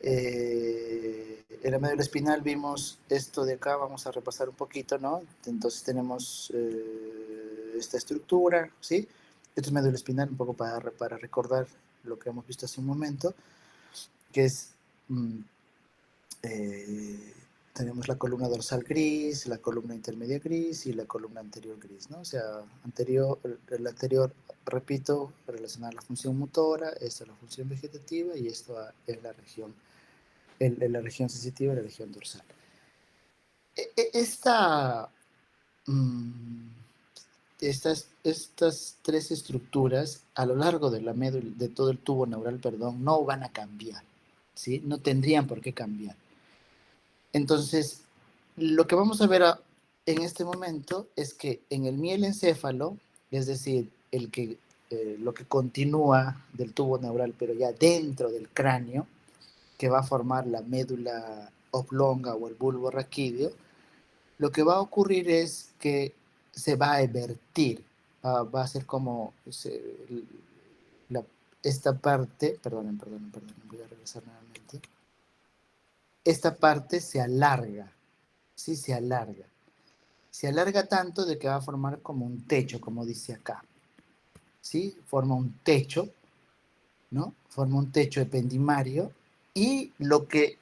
en la médula espinal vimos esto de acá, vamos a repasar un poquito, ¿no? Entonces tenemos esta estructura, ¿sí? Esto es médula espinal, un poco para recordar lo que hemos visto hace un momento, que es, tenemos la columna dorsal gris, la columna intermedia gris y la columna anterior gris, ¿no? O sea, el anterior, repito, relacionar la función motora, esta es la función vegetativa y esto es la región en la región sensitiva y la región dorsal. Estas tres estructuras a lo largo de la médula, de todo el tubo neural, perdón, no van a cambiar, ¿sí? No tendrían por qué cambiar. Entonces, lo que vamos a ver en este momento es que en el mielencéfalo, es decir, lo que continúa del tubo neural, pero ya dentro del cráneo, que va a formar la médula oblonga o el bulbo raquídeo, lo que va a ocurrir es que se va a evertir, va a ser como esta parte, perdonen, voy a regresar nuevamente, esta parte se alarga, ¿sí? Se alarga tanto de que va a formar como un techo, como dice acá, ¿sí? Forma un techo, ¿no? Forma un techo ependimario y lo que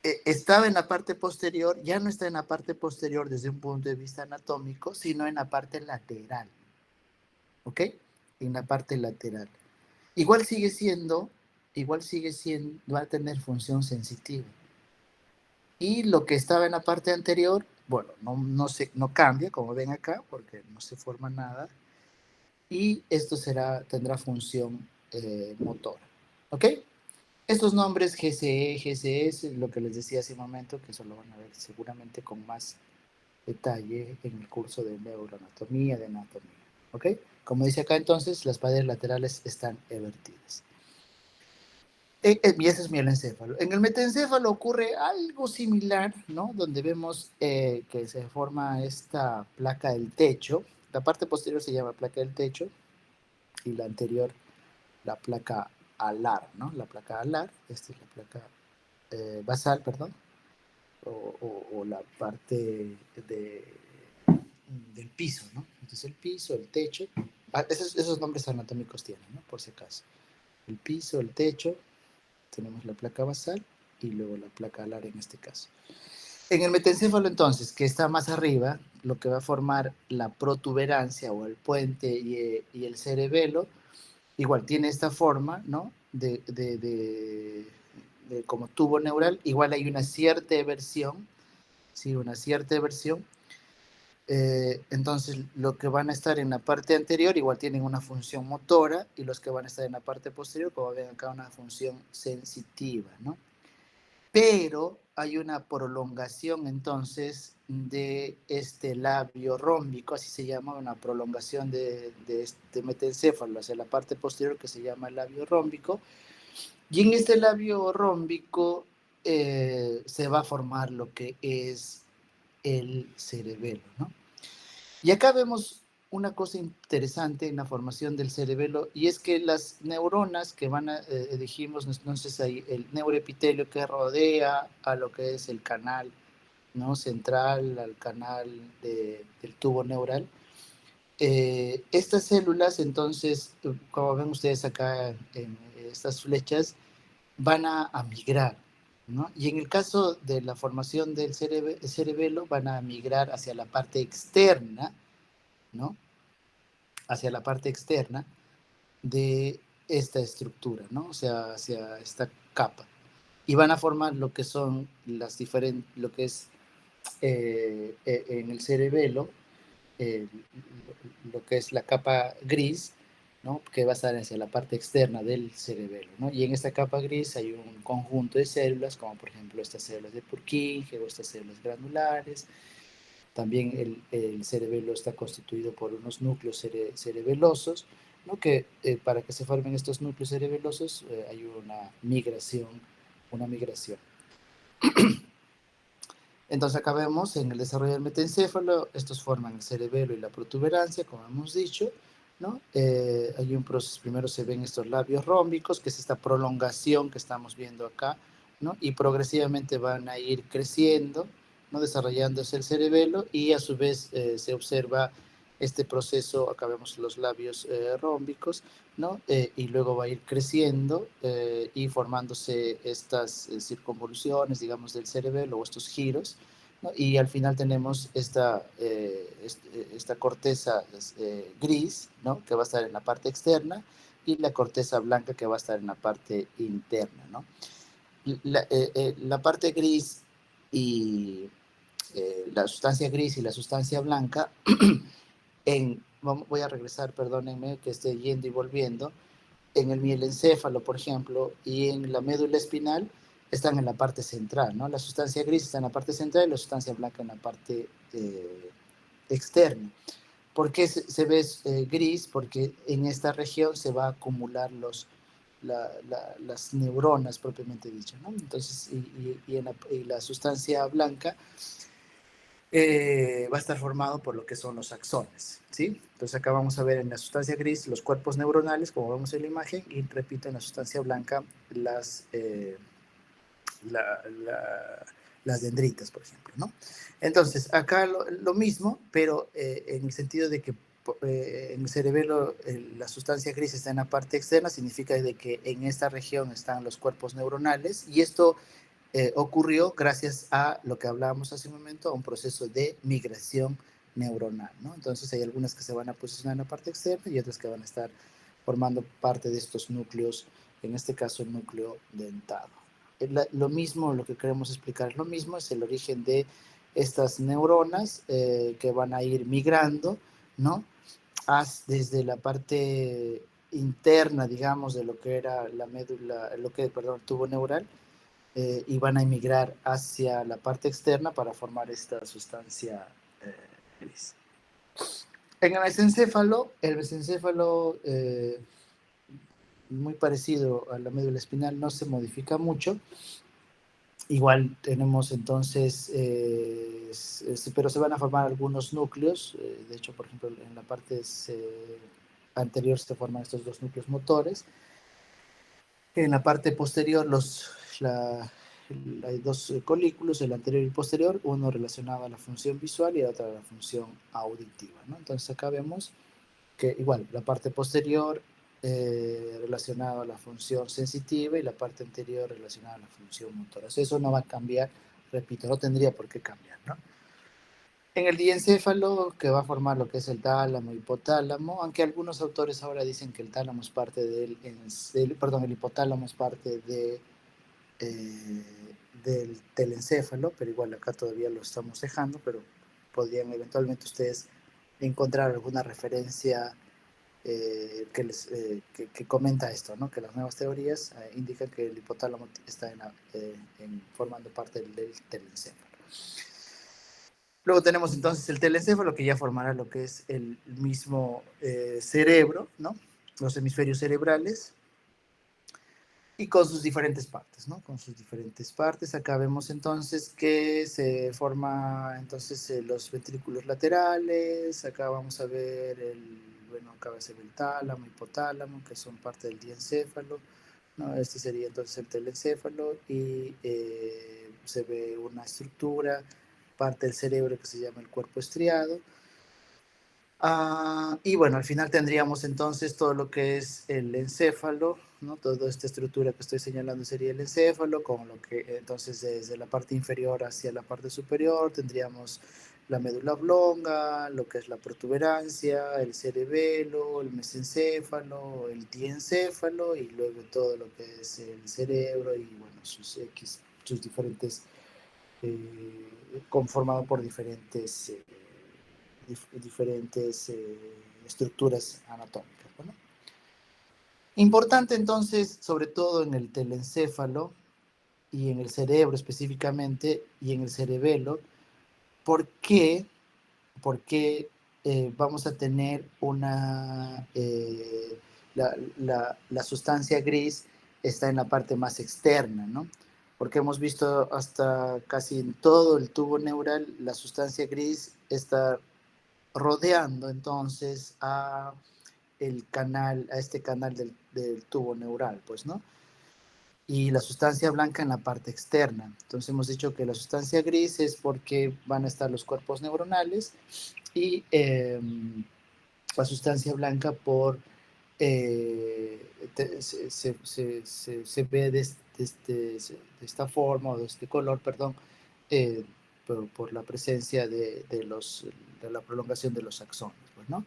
estaba en la parte posterior, ya no está en la parte posterior desde un punto de vista anatómico, sino en la parte lateral. ¿Ok? En la parte lateral. Igual sigue siendo, va a tener función sensitiva. Y lo que estaba en la parte anterior, bueno, no cambia, como ven acá, porque no se forma nada. Y esto tendrá función motora. ¿Ok? Estos nombres GCE, GCS, lo que les decía hace un momento, que eso lo van a ver seguramente con más detalle en el curso de neuroanatomía, de anatomía. ¿Ok? Como dice acá entonces, las paredes laterales están evertidas. Y ese es mielencéfalo. En el metencéfalo ocurre algo similar, ¿no? Donde vemos que se forma esta placa del techo. La parte posterior se llama placa del techo y la anterior la placa alar, ¿no? La placa alar, esta es la placa basal, perdón, o la parte del piso, ¿no? Entonces el piso, el techo, esos nombres anatómicos tienen, ¿no? Por si acaso. El piso, el techo, tenemos la placa basal y luego la placa alar en este caso. En el metencéfalo entonces, que está más arriba, lo que va a formar la protuberancia o el puente y el cerebelo, igual tiene esta forma, ¿no? Como tubo neural, igual hay una cierta eversión, ¿sí? Una cierta eversión, Entonces, lo que van a estar en la parte anterior igual tienen una función motora y los que van a estar en la parte posterior, como ven acá, una función sensitiva, ¿no? Pero hay una prolongación entonces de este labio rómbico, así se llama, una prolongación de este metencéfalo hacia la parte posterior que se llama el labio rómbico. Y en este labio rómbico se va a formar lo que es el cerebelo, ¿no? Y acá vemos una cosa interesante en la formación del cerebelo, y es que las neuronas que van a, dijimos, entonces hay el neuroepitelio que rodea a lo que es el canal, ¿no? Central, al canal del tubo neural. Estas células, entonces, como ven ustedes acá en estas flechas, van a migrar, ¿no? Y en el caso de la formación del cerebelo, van a migrar hacia la parte externa, ¿no? Hacia la parte externa de esta estructura, ¿no? O sea, hacia esta capa. Y van a formar lo que son las diferentes, lo que es en el cerebelo, eh, lo que es la capa gris, ¿no? Que va a estar hacia la parte externa del cerebelo, ¿no? Y en esta capa gris hay un conjunto de células, como por ejemplo estas células de Purkinje o estas células granulares. También el cerebelo está constituido por unos núcleos cerebelosos, ¿no? Que para que se formen estos núcleos cerebelosos hay una migración, una migración. Entonces acá vemos en el desarrollo del metencéfalo, estos forman el cerebelo y la protuberancia, como hemos dicho, ¿no? Hay un proceso, primero se ven estos labios rómbicos, que es esta prolongación que estamos viendo acá, ¿no? Y progresivamente van a ir creciendo, ¿no? Desarrollándose el cerebelo, y a su vez se observa este proceso, acá vemos los labios rómbicos, ¿no? Y luego va a ir creciendo y formándose estas circunvoluciones, digamos, del cerebelo, o estos giros, ¿no? Y al final tenemos esta corteza gris, ¿no? Que va a estar en la parte externa, y la corteza blanca que va a estar en la parte interna, ¿no? La parte gris y la sustancia gris y la sustancia blanca voy a regresar, perdónenme que esté yendo y volviendo, en el mielencéfalo, por ejemplo, y en la médula espinal, están en la parte central, ¿no? La sustancia gris está en la parte central y la sustancia blanca en la parte externa. ¿Por qué se ve gris? Porque en esta región se va a acumular las neuronas propiamente dichas, ¿no? Entonces, y la sustancia blanca va a estar formado por lo que son los axones, ¿sí? Entonces acá vamos a ver en la sustancia gris los cuerpos neuronales, como vemos en la imagen, y repito, en la sustancia blanca las dendritas, por ejemplo, ¿no? Entonces, acá lo mismo, pero en el sentido de que en el cerebelo la sustancia gris está en la parte externa, significa de que en esta región están los cuerpos neuronales, y esto ocurrió gracias a lo que hablábamos hace un momento, a un proceso de migración neuronal, ¿no? Entonces hay algunas que se van a posicionar en la parte externa y otras que van a estar formando parte de estos núcleos, en este caso el núcleo dentado. Lo mismo, lo que queremos explicar es lo mismo, es el origen de estas neuronas que van a ir migrando, ¿no? Desde la parte interna, digamos, de lo que era la médula, perdón, el tubo neural, y van a emigrar hacia la parte externa para formar esta sustancia gris. En el mesencéfalo muy parecido a la médula espinal, no se modifica mucho. Igual tenemos entonces, pero se van a formar algunos núcleos. De hecho, por ejemplo, en la parte anterior se forman estos dos núcleos motores. En la parte posterior hay dos colículos, el anterior y el posterior, uno relacionado a la función visual y el otro a la función auditiva, ¿no? Entonces acá vemos que igual la parte posterior relacionada a la función sensitiva y la parte anterior relacionada a la función motora. Eso no va a cambiar, repito, no tendría por qué cambiar, ¿no? En el diencéfalo, que va a formar lo que es el tálamo, hipotálamo, aunque algunos autores ahora dicen que el tálamo es parte el hipotálamo es parte del telencéfalo, pero igual acá todavía lo estamos dejando, pero podrían eventualmente ustedes encontrar alguna referencia que comenta esto, ¿no? Que las nuevas teorías indican que el hipotálamo está formando parte del telencéfalo. Luego tenemos entonces el telencéfalo, que ya formará lo que es el mismo cerebro, ¿no? Los hemisferios cerebrales, y con sus diferentes partes, ¿no? Con sus diferentes partes. Acá vemos entonces que se forma entonces los ventrículos laterales. Acá vamos a ver acá va a ser el tálamo, hipotálamo, que son parte del diencéfalo, ¿no? Este sería entonces el telencéfalo, y se ve una estructura, parte del cerebro que se llama el cuerpo estriado. Y bueno, al final tendríamos entonces todo lo que es el encéfalo, ¿no? Toda esta estructura que estoy señalando sería el encéfalo, con lo que entonces desde la parte inferior hacia la parte superior tendríamos la médula oblonga, lo que es la protuberancia, el cerebelo, el mesencéfalo, el diencéfalo, y luego todo lo que es el cerebro y bueno, sus diferentes, conformado por diferentes estructuras anatómicas, ¿no? Importante entonces, sobre todo en el telencéfalo y en el cerebro específicamente y en el cerebelo, ¿por qué vamos a tener la sustancia gris está en la parte más externa, ¿no? Porque hemos visto hasta casi en todo el tubo neural la sustancia gris está rodeando entonces a este canal del tubo neural, pues, ¿no? Y la sustancia blanca en la parte externa. Entonces hemos dicho que la sustancia gris es porque van a estar los cuerpos neuronales, y la sustancia blanca se ve de esta forma o de este color, perdón, por la presencia de la prolongación de los axones, pues, ¿no?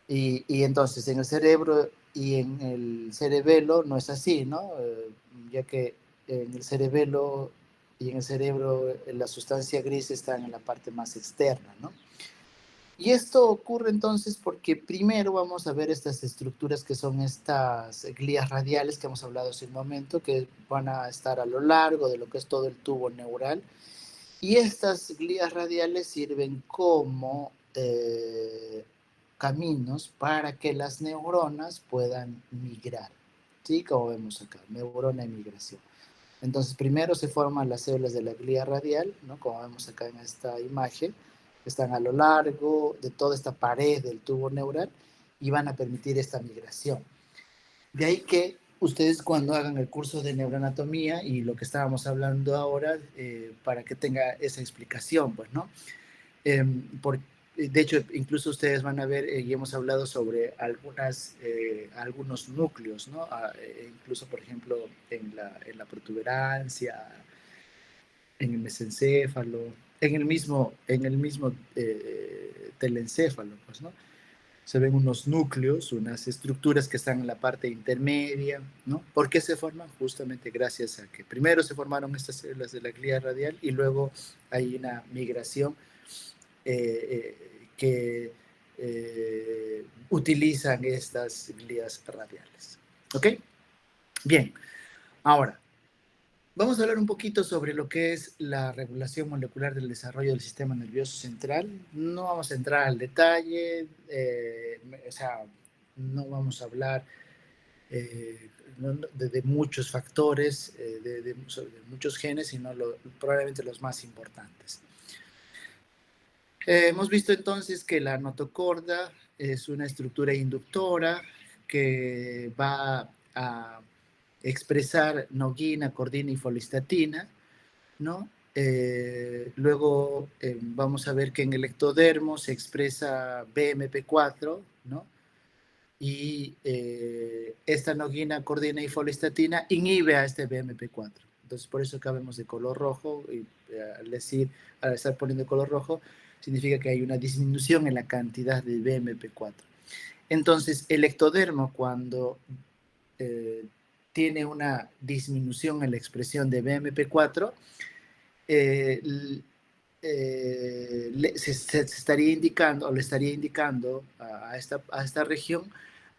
Y entonces en el cerebro y en el cerebelo no es así, ¿no? Ya que en el cerebelo y en el cerebro la sustancia gris está en la parte más externa, ¿no? Y esto ocurre entonces porque primero vamos a ver estas estructuras que son estas glías radiales que hemos hablado hace un momento, que van a estar a lo largo de lo que es todo el tubo neural. Y estas glías radiales sirven como caminos para que las neuronas puedan migrar, ¿sí? Como vemos acá, neurona y migración. Entonces, primero se forman las células de la glía radial, ¿no? Como vemos acá en esta imagen, están a lo largo de toda esta pared del tubo neural y van a permitir esta migración. De ahí que ustedes, cuando hagan el curso de neuroanatomía y lo que estábamos hablando ahora, para que tenga esa explicación, pues, ¿no? De hecho, incluso ustedes van a ver, y hemos hablado sobre algunos núcleos, ¿no? Incluso, por ejemplo, en la protuberancia, en el mesencéfalo, en el mismo telencéfalo, pues, ¿no? Se ven unos núcleos, unas estructuras que están en la parte intermedia, ¿no? ¿Por qué se forman? Justamente gracias a que primero se formaron estas células de la glía radial y luego hay una migración que utilizan estas glías radiales. ¿Ok? Bien, ahora vamos a hablar un poquito sobre lo que es la regulación molecular del desarrollo del sistema nervioso central. No vamos a entrar al detalle, o sea, no vamos a hablar de muchos factores, de muchos genes, sino probablemente los más importantes. Hemos visto entonces que la notocorda es una estructura inductora que va a expresar noguina, cordina y folistatina, ¿no? Luego vamos a ver que en el ectodermo se expresa BMP4, ¿no? Y esta noguina, cordina y folistatina inhibe a este BMP4. Entonces, por eso acá vemos de color rojo, y al estar poniendo color rojo, significa que hay una disminución en la cantidad de BMP4. Entonces, el ectodermo, cuando tiene una disminución en la expresión de BMP4, se estaría indicando, o le estaría indicando a esta región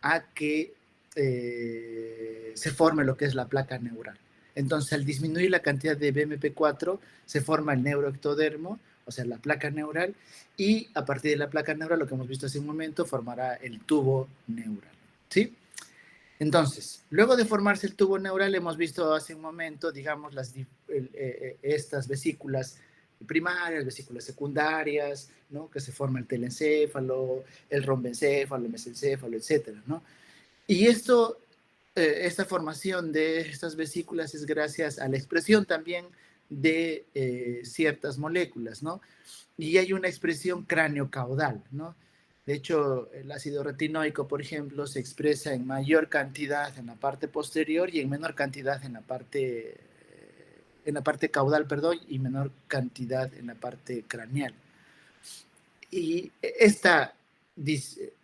a que se forme lo que es la placa neural. Entonces, al disminuir la cantidad de BMP4, se forma el neuroectodermo, o sea, la placa neural, y a partir de la placa neural, lo que hemos visto hace un momento, formará el tubo neural. ¿Sí? Entonces, luego de formarse el tubo neural, hemos visto hace un momento, digamos, estas vesículas primarias, vesículas secundarias, ¿no? Que se forma el telencéfalo, el rombencéfalo, el mesencéfalo, etcétera, ¿no? Y esta formación de estas vesículas es gracias a la expresión también de ciertas moléculas, ¿no? Y hay una expresión cráneo-caudal, ¿no? De hecho, el ácido retinoico, por ejemplo, se expresa en mayor cantidad en la parte posterior y en menor cantidad en la parte caudal, perdón, y menor cantidad en la parte craneal. Y esta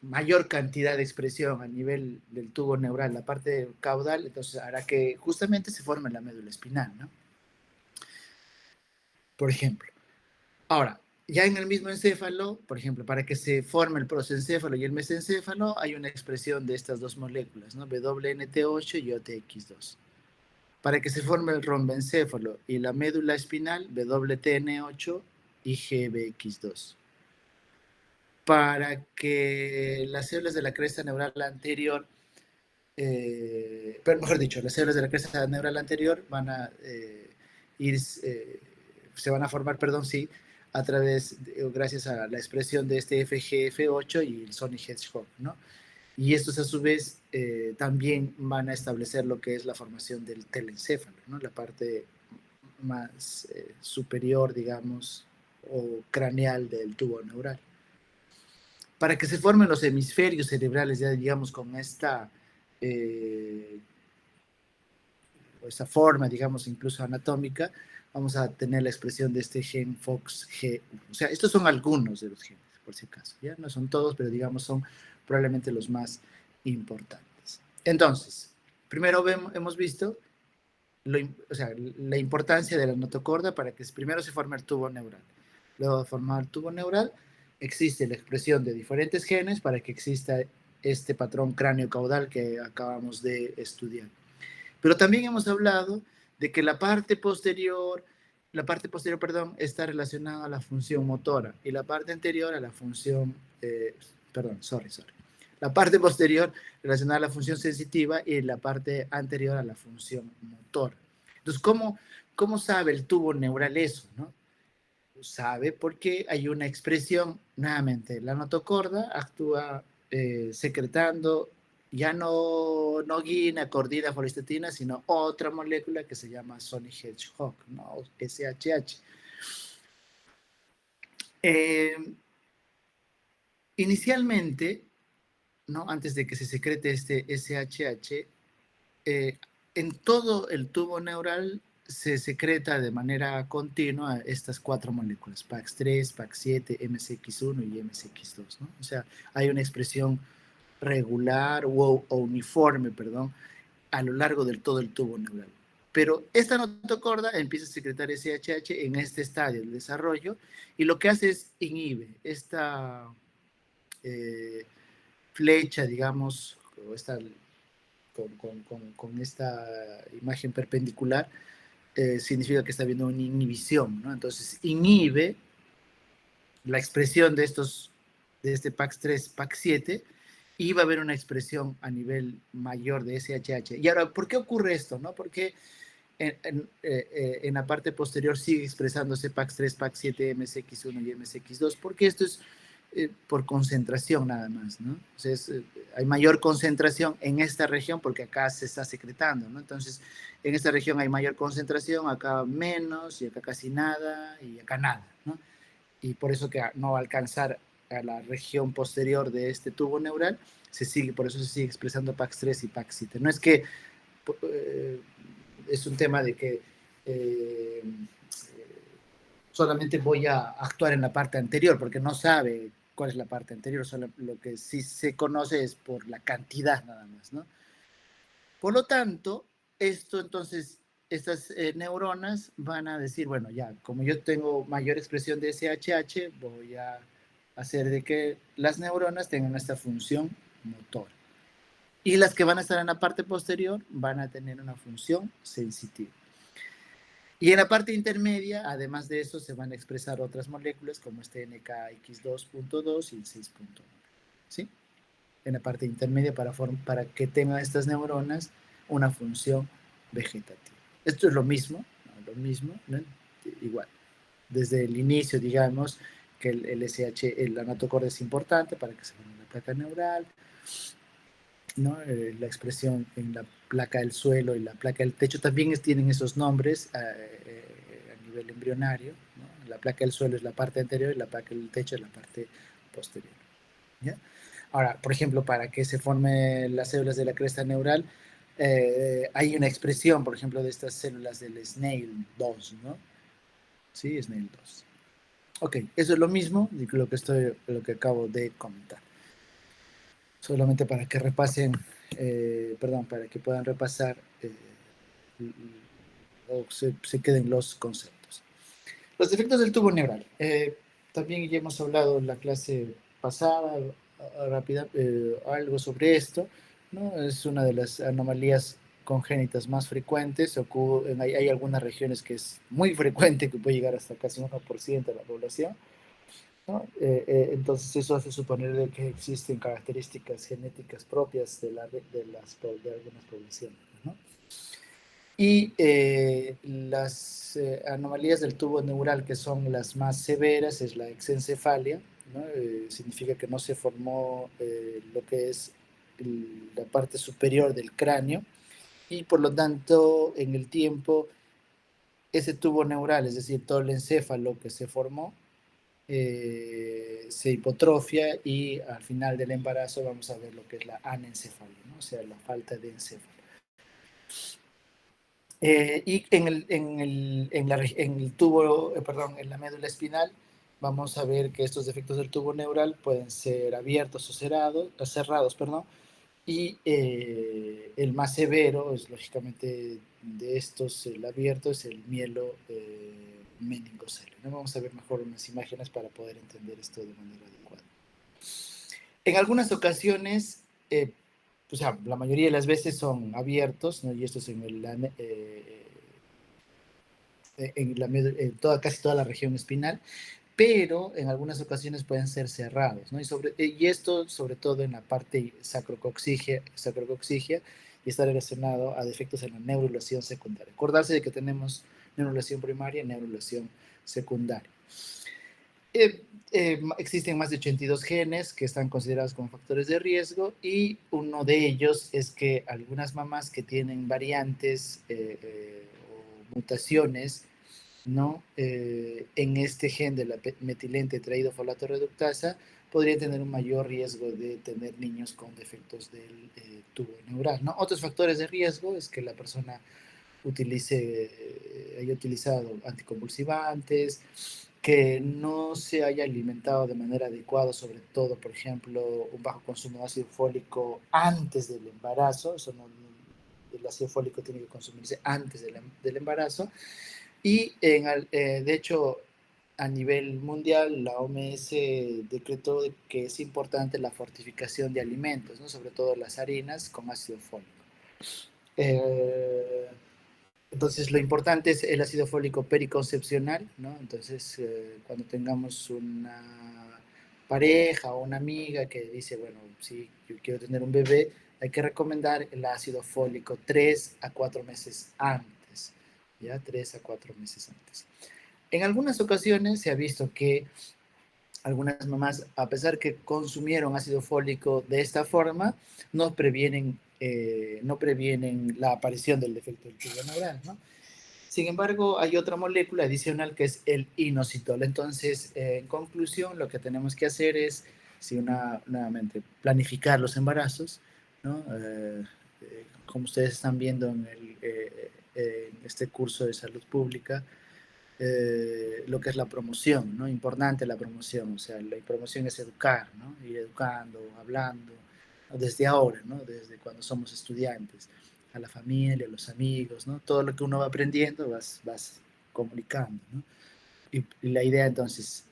mayor cantidad de expresión a nivel del tubo neural, la parte caudal, entonces hará que justamente se forme la médula espinal, ¿no? Por ejemplo. Ahora, ya en el mismo encéfalo, por ejemplo, para que se forme el prosencéfalo y el mesencéfalo, hay una expresión de estas dos moléculas, ¿no? WNT8 y OTX2. Para que se forme el rombencéfalo y la médula espinal, WTN8 y GBX2. Para que las células de la cresta neural anterior, pero mejor dicho, las células de la cresta neural anterior van a se van a formar, perdón, sí, a través, gracias a la expresión de este FGF8 y el Sony Hedgehog, ¿no? Y estos a su vez también van a establecer lo que es la formación del telencéfalo, ¿no? La parte más superior, digamos, o craneal del tubo neural. Para que se formen los hemisferios cerebrales, ya digamos, con esta forma, digamos, incluso anatómica, vamos a tener la expresión de este gen FOXG1. O sea, estos son algunos de los genes, por si acaso, ¿ya? No son todos, pero digamos son probablemente los más importantes. Entonces, primero hemos visto la importancia de la notocorda para que primero se forme el tubo neural. Luego de formar el tubo neural, existe la expresión de diferentes genes para que exista este patrón cráneo-caudal que acabamos de estudiar. Pero también hemos hablado de que la parte posterior, perdón, está relacionada a la función motora y la parte anterior a la función, La parte posterior relacionada a la función sensitiva y la parte anterior a la función motora. Entonces, ¿cómo sabe el tubo neural eso, no? Sabe porque hay una expresión, nuevamente, la notocorda actúa secretando ya no guina, cordina, follistatina, sino otra molécula que se llama Sony Hedgehog, ¿no? SHH. Inicialmente, ¿no? Antes de que se secrete este SHH, en todo el tubo neural se secreta de manera continua estas cuatro moléculas, PAX3, PAX7, MSX1 y MSX2, ¿no? O sea, hay una expresión regular o uniforme, perdón, a lo largo del todo el tubo neural. Pero esta notocorda empieza a secretar SHH en este estadio del desarrollo y lo que hace es inhibe esta flecha, digamos, o esta, con esta imagen perpendicular, significa que está habiendo una inhibición, ¿no? Entonces inhibe la expresión de este PAX3, PAX7, y va a haber una expresión a nivel mayor de SHH. Y ahora, ¿por qué ocurre esto? ¿No? Porque en la parte posterior sigue expresándose PAX3, PAX7, MSX1 y MSX2, porque esto es por concentración nada más, ¿no? Entonces, hay mayor concentración en esta región porque acá se está secretando, ¿no? Entonces, en esta región hay mayor concentración, acá menos, y acá casi nada, y acá nada, ¿no? Y por eso que no va a alcanzar a la región posterior de este tubo neural, por eso se sigue expresando PAX3 y PAX7. No es que es un tema de que solamente voy a actuar en la parte anterior, porque no sabe cuál es la parte anterior, solo lo que sí se conoce es por la cantidad nada más, ¿no? Por lo tanto, esto entonces estas neuronas van a decir, bueno, ya, como yo tengo mayor expresión de SHH, voy a hacer de que las neuronas tengan esta función motora. Y las que van a estar en la parte posterior van a tener una función sensitiva. Y en la parte intermedia, además de eso, se van a expresar otras moléculas como este NKX2.2 y el 6.1. ¿Sí? En la parte intermedia para que tengan estas neuronas una función vegetativa. Esto es lo mismo, ¿no? Igual. Desde el inicio, digamos, que el SH, el anatocorda es importante para que se forme la placa neural, ¿no? La expresión en la placa del suelo y la placa del techo también tienen esos nombres a nivel embrionario, ¿no? La placa del suelo es la parte anterior y la placa del techo es la parte posterior. ¿Ya? Ahora, por ejemplo, para que se formen las células de la cresta neural, hay una expresión, por ejemplo, de estas células del SNAIL2, ¿no? Sí, SNAIL2. Ok, eso es lo mismo de lo que acabo de comentar. Solamente para que repasen, para que puedan repasar o se queden los conceptos. Los defectos del tubo neural. También ya hemos hablado en la clase pasada, algo sobre esto, ¿no? Es una de las anomalías congénitas más frecuentes. Hay algunas regiones que es muy frecuente, que puede llegar hasta casi 1% de la población, ¿no? Entonces eso hace suponer de que existen características genéticas propias de algunas poblaciones, ¿no? Y las anomalías del tubo neural que son las más severas es la exencefalia, ¿no? Significa que no se formó lo que es la parte superior del cráneo y por lo tanto en el tiempo ese tubo neural, es decir, todo el encéfalo que se formó, se hipotrofia y al final del embarazo vamos a ver lo que es la anencefalia, ¿no? O sea, la falta de encéfalo. Y en el tubo, en la médula espinal, vamos a ver que estos defectos del tubo neural pueden ser abiertos o cerrados, y el más severo es, lógicamente, de estos, el abierto, es el mielo meningocele, ¿no? Vamos a ver mejor unas imágenes para poder entender esto de manera adecuada. En algunas ocasiones, o sea, la mayoría de las veces son abiertos, ¿no? Y esto es casi toda la región espinal, pero en algunas ocasiones pueden ser cerrados, ¿no? Y esto sobre todo en la parte sacrocoxigia, y está relacionado a defectos en la neurulación secundaria. Acordarse de que tenemos neurulación primaria y neurulación secundaria. Existen más de 82 genes que están considerados como factores de riesgo y uno de ellos es que algunas mamás que tienen variantes o mutaciones, ¿no? En este gen de la metilente tetraidrofolato reductasa podrían tener un mayor riesgo de tener niños con defectos del tubo neural, ¿no? Otros factores de riesgo es que la persona haya utilizado anticonvulsivantes, que no se haya alimentado de manera adecuada, sobre todo, por ejemplo, un bajo consumo de ácido fólico antes del embarazo. El ácido fólico tiene que consumirse antes del embarazo. Y de hecho, a nivel mundial, la OMS decretó que es importante la fortificación de alimentos, ¿no? Sobre todo las harinas con ácido fólico. Entonces, lo importante es el ácido fólico periconcepcional, ¿no? Entonces, cuando tengamos una pareja o una amiga que dice, bueno, sí, yo quiero tener un bebé, hay que recomendar el ácido fólico 3 a 4 meses antes, ¿ya? 3 a 4 meses antes. En algunas ocasiones se ha visto que algunas mamás, a pesar que consumieron ácido fólico de esta forma, no previenen la aparición del defecto del tubo neural, ¿no? Sin embargo, hay otra molécula adicional que es el inositol. Entonces, en conclusión, lo que tenemos que hacer es, nuevamente, planificar los embarazos, ¿no? Como ustedes están viendo en este curso de salud pública, lo que es la promoción, ¿no? Importante la promoción, o sea, la promoción es educar, ¿no? Ir educando, hablando, ¿no? Desde ahora, ¿no? Desde cuando somos estudiantes, a la familia, a los amigos, ¿no? Todo lo que uno va aprendiendo vas comunicando, ¿no? Y la idea entonces,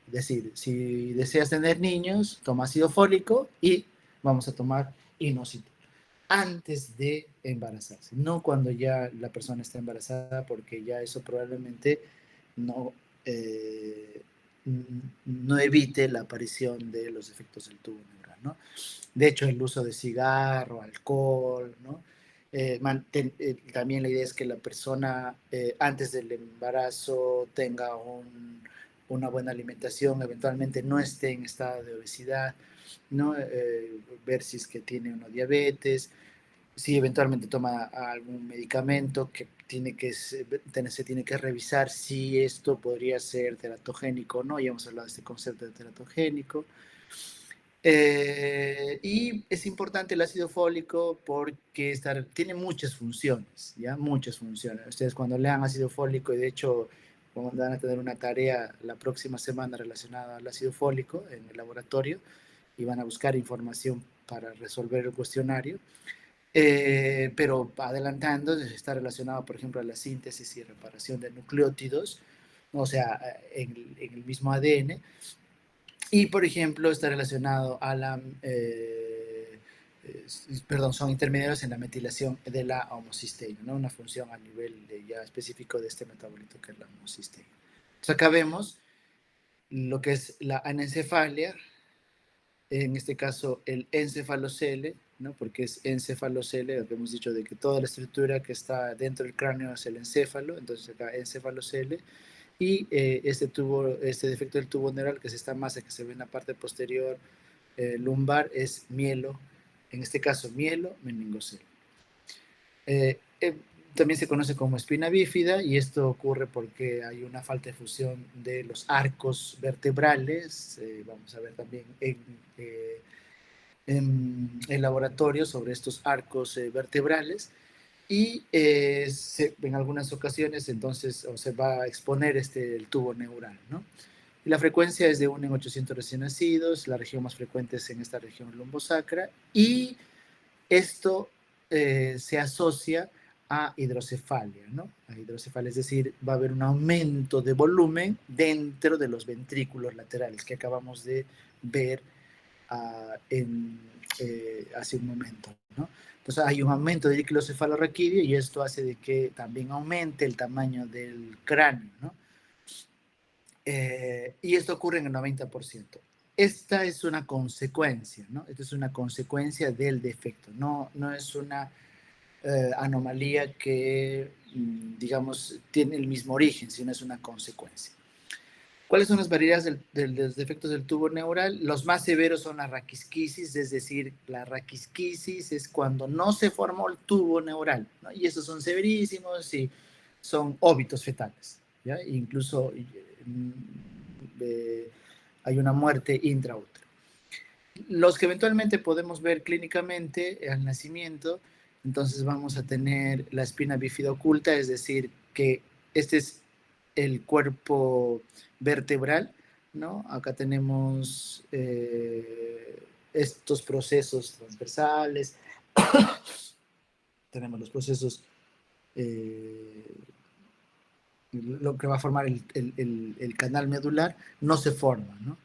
decir, si deseas tener niños, toma ácido fólico y vamos a tomar inositol antes de embarazarse, no cuando ya la persona está embarazada, porque ya eso probablemente no, no evite la aparición de los efectos del tubo neural, ¿no? De hecho, el uso de cigarro, alcohol, ¿no? También la idea es que la persona antes del embarazo tenga una buena alimentación, eventualmente no esté en estado de obesidad, ¿no? Ver si es que tiene una diabetes, si eventualmente toma algún medicamento que se tiene que revisar si esto podría ser teratogénico o no. Ya hemos hablado de este concepto de teratogénico. Y es importante el ácido fólico porque tiene muchas funciones, ¿ya? Muchas funciones. Ustedes cuando lean ácido fólico, y de hecho van a tener una tarea la próxima semana relacionada al ácido fólico en el laboratorio y van a buscar información para resolver el cuestionario. Pero adelantando, está relacionado, por ejemplo, a la síntesis y reparación de nucleótidos, o sea, en el mismo ADN. Y, por ejemplo, está relacionado a perdón, son intermediarios en la metilación de la homocisteína, ¿no? Una función a nivel ya específico de este metabolito que es la homocisteína. Entonces, acá vemos lo que es la anencefalia, en este caso el encefalocele, ¿no? Porque es encefalocele, lo que hemos dicho de que toda la estructura que está dentro del cráneo es el encéfalo, entonces acá encefalocele, y este defecto del tubo neural, que es esta masa que se ve en la parte posterior lumbar, es mielo, en este caso mielo meningocele. También se conoce como espina bífida, y esto ocurre porque hay una falta de fusión de los arcos vertebrales. Vamos a ver también en laboratorio sobre estos arcos vertebrales, y en algunas ocasiones entonces se va a exponer el tubo neural, ¿no? Y la frecuencia es de 1 en 800 recién nacidos, la región más frecuente es en esta región lumbosacra, y esto se asocia a hidrocefalia, ¿no? A hidrocefalia, es decir, va a haber un aumento de volumen dentro de los ventrículos laterales que acabamos de ver hace un momento, ¿no? Entonces hay un aumento del líquido cefalorraquídeo y esto hace de que también aumente el tamaño del cráneo, ¿no? Y esto ocurre en el 90%. Esta es una consecuencia, ¿no? Esta es una consecuencia del defecto, no es una anomalía que, digamos, tiene el mismo origen, sino es una consecuencia. ¿Cuáles son las variedades de los defectos del tubo neural? Los más severos son la raquisquisis, es decir, la raquisquisis es cuando no se formó el tubo neural, ¿no? Y esos son severísimos y son óbitos fetales, ¿ya? Incluso hay una muerte intraútero. Los que eventualmente podemos ver clínicamente al nacimiento, entonces vamos a tener la espina bífida oculta, es decir, que este es el cuerpo vertebral, ¿no? Acá tenemos estos procesos transversales, tenemos los procesos, lo que va a formar el canal medular, no se forma, ¿no?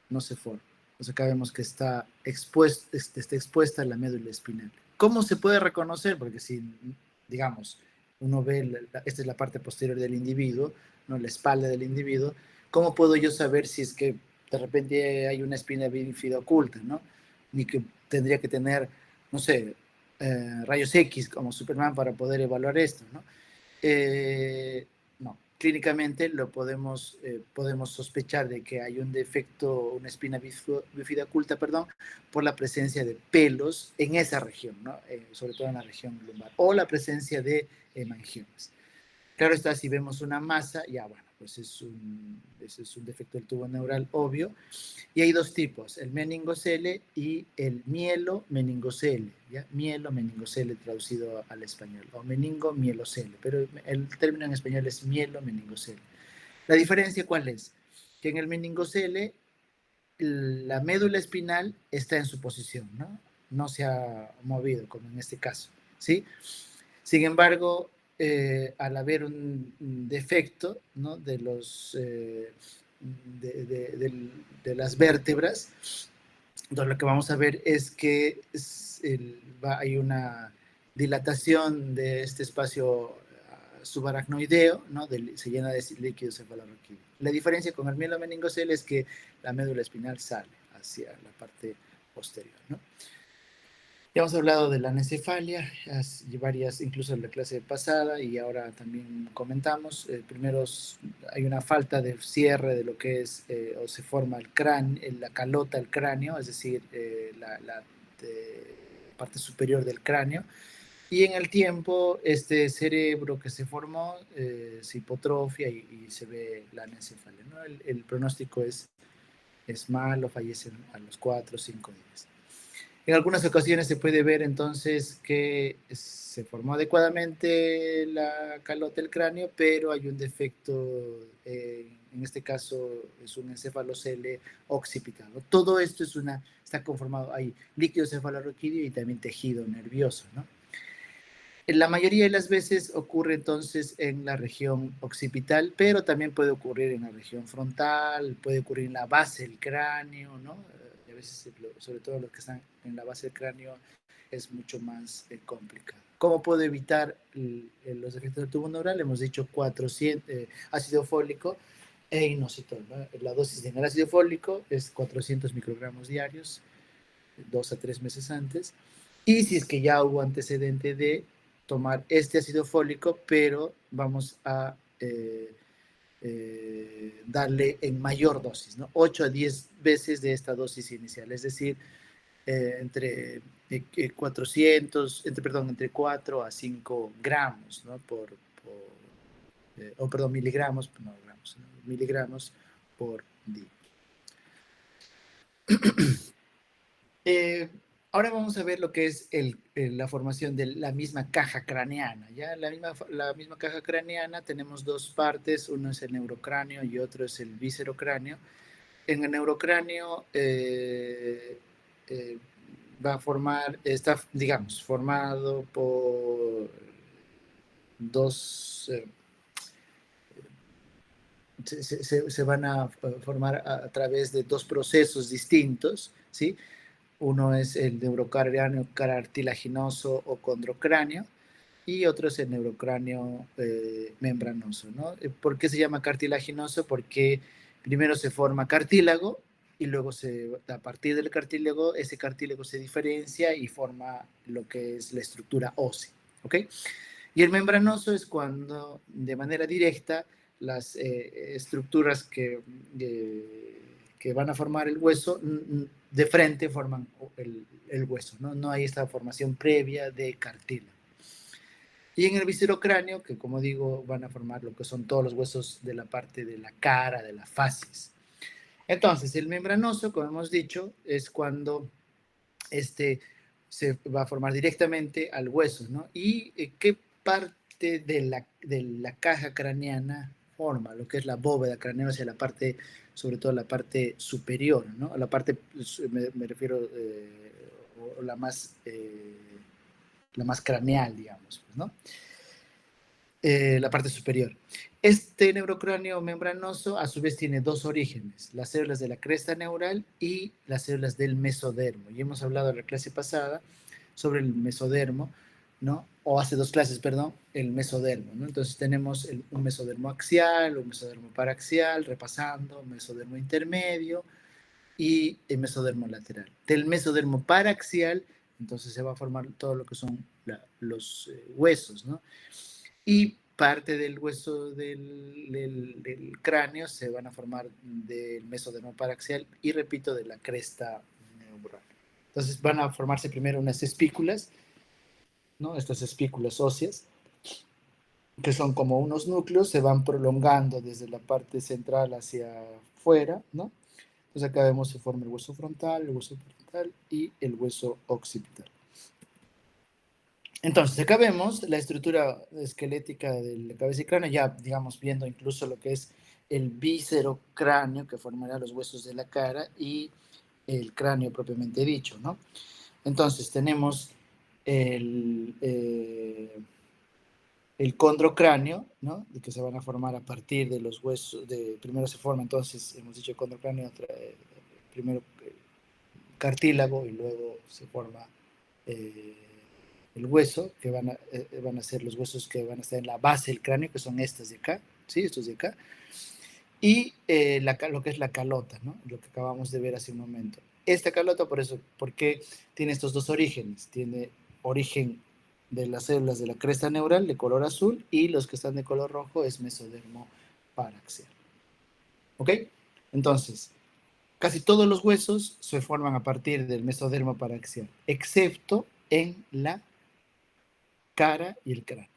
No se forma. Entonces acá vemos que está expuesta la médula espinal. ¿Cómo se puede reconocer? Porque si, digamos, uno ve, esta es la parte posterior del individuo, ¿no? La espalda del individuo, ¿cómo puedo yo saber si es que de repente hay una espina bífida oculta, ¿no? Ni que tendría que tener, no sé, rayos X como Superman para poder evaluar esto, ¿no? No, clínicamente podemos sospechar de que hay un defecto, una espina bífida oculta, perdón, por la presencia de pelos en esa región, ¿no? Sobre todo en la región lumbar, o la presencia de hemangiomas. Claro está, si vemos una masa, ya bueno, pues ese es un defecto del tubo neural obvio. Y hay dos tipos, el meningocele y el mielomeningocele, ¿ya? Mielomeningocele traducido al español, o meningomielocele, pero el término en español es mielomeningocele. ¿La diferencia cuál es? Que en el meningocele la médula espinal está en su posición, ¿no? No se ha movido, como en este caso. ¿sí? Sin embargo, al haber un defecto, ¿no?, de las vértebras, entonces lo que vamos a ver es que hay una dilatación de este espacio subaracnoideo, ¿no? Se llena de líquido cefalorraquídeo. La diferencia con el mielomeningocele es que la médula espinal sale hacia la parte posterior, ¿no? Ya hemos hablado de la anencefalia, varias, incluso en la clase pasada, y ahora también comentamos. Primero hay una falta de cierre de lo que es, o se forma el cráneo, la calota del cráneo, es decir, la parte superior del cráneo. Y en el tiempo, este cerebro que se formó se hipotrofia y se ve la anencefalia, ¿no? El pronóstico es malo, fallecen a los 4 o 5 días. En algunas ocasiones se puede ver entonces que se formó adecuadamente la calota del cráneo, pero hay un defecto, en este caso es un encefalocele occipitado. Todo esto está conformado, hay líquido cefalorraquídeo y también tejido nervioso, ¿no? La mayoría de las veces ocurre entonces en la región occipital, pero también puede ocurrir en la región frontal, puede ocurrir en la base del cráneo, ¿no? A veces, sobre todo los que están en la base del cráneo, es mucho más complicado. ¿Cómo puedo evitar los efectos del tubo neural? Hemos dicho 400, ácido fólico e inositol, ¿no? La dosis en el ácido fólico es 400 microgramos diarios, 2 a 3 meses antes. Y si es que ya hubo antecedente de tomar este ácido fólico, pero vamos a darle en mayor dosis, ¿no? 8 a 10 veces de esta dosis inicial, es decir, entre 4 a 5 gramos, ¿no? Miligramos, no gramos, ¿no? Miligramos por día. Ahora vamos a ver lo que es la formación de la misma caja craneana. ¿Ya? La misma caja craneana tenemos dos partes, uno es el neurocráneo y otro es el viscerocráneo. En el neurocráneo va a está, digamos, formado por dos, se van a formar a través de dos procesos distintos, ¿sí? Uno es el neurocráneo cartilaginoso o condrocráneo y otro es el neurocráneo membranoso, ¿no? ¿Por qué se llama cartilaginoso? Porque primero se forma cartílago y luego a partir del cartílago, ese cartílago se diferencia y forma lo que es la estructura ósea, ¿ok? Y el membranoso es cuando de manera directa las estructuras que van a formar el hueso de frente forman el hueso, ¿no? No hay esta formación previa de cartílago. Y en el viscerocráneo, que como digo, van a formar lo que son todos los huesos de la parte de la cara, de la facies. Entonces, el membranoso, como hemos dicho, es cuando se va a formar directamente al hueso, ¿no? ¿Y qué parte de la caja craneana forma? Lo que es la bóveda craneana, o sea, sobre todo la parte superior, ¿no? La parte, me refiero, la más craneal, digamos, ¿no? La parte superior. Este neurocráneo membranoso a su vez tiene dos orígenes, las células de la cresta neural y las células del mesodermo. Y hemos hablado en la clase pasada sobre el mesodermo, ¿no? O hace dos clases, perdón, el mesodermo, ¿no? Entonces tenemos un mesodermo axial, un mesodermo paraxial, repasando, mesodermo intermedio y el mesodermo lateral. Del mesodermo paraxial, entonces se va a formar todo lo que son los huesos, ¿no? Y parte del hueso del cráneo se van a formar del mesodermo paraxial y, repito, de la cresta neural. Entonces van a formarse primero unas espículas, ¿no? Estas espículas óseas, que son como unos núcleos, se van prolongando desde la parte central hacia afuera, ¿no? Entonces acá vemos se forma el hueso frontal, el hueso parietal y el hueso occipital. Entonces, acá vemos la estructura esquelética de la cabeza y cráneo, ya, digamos, viendo incluso lo que es el viscerocráneo, que formará los huesos de la cara, y el cráneo propiamente dicho, ¿no? Entonces, tenemos el, el condrocráneo, ¿no? De que se van a formar a partir de los huesos, primero se forma entonces, hemos dicho condrocráneo, primero cartílago y luego se forma el hueso, que van a ser los huesos que van a estar en la base del cráneo, que son estos de acá, ¿sí? Estos de acá. Y lo que es la calota, ¿no? Lo que acabamos de ver hace un momento. Esta calota, ¿por qué tiene estos dos orígenes? Tiene origen de las células de la cresta neural de color azul y los que están de color rojo es mesodermo paraxial. ¿Ok? Entonces, casi todos los huesos se forman a partir del mesodermo paraxial, excepto en la cara y el cráneo.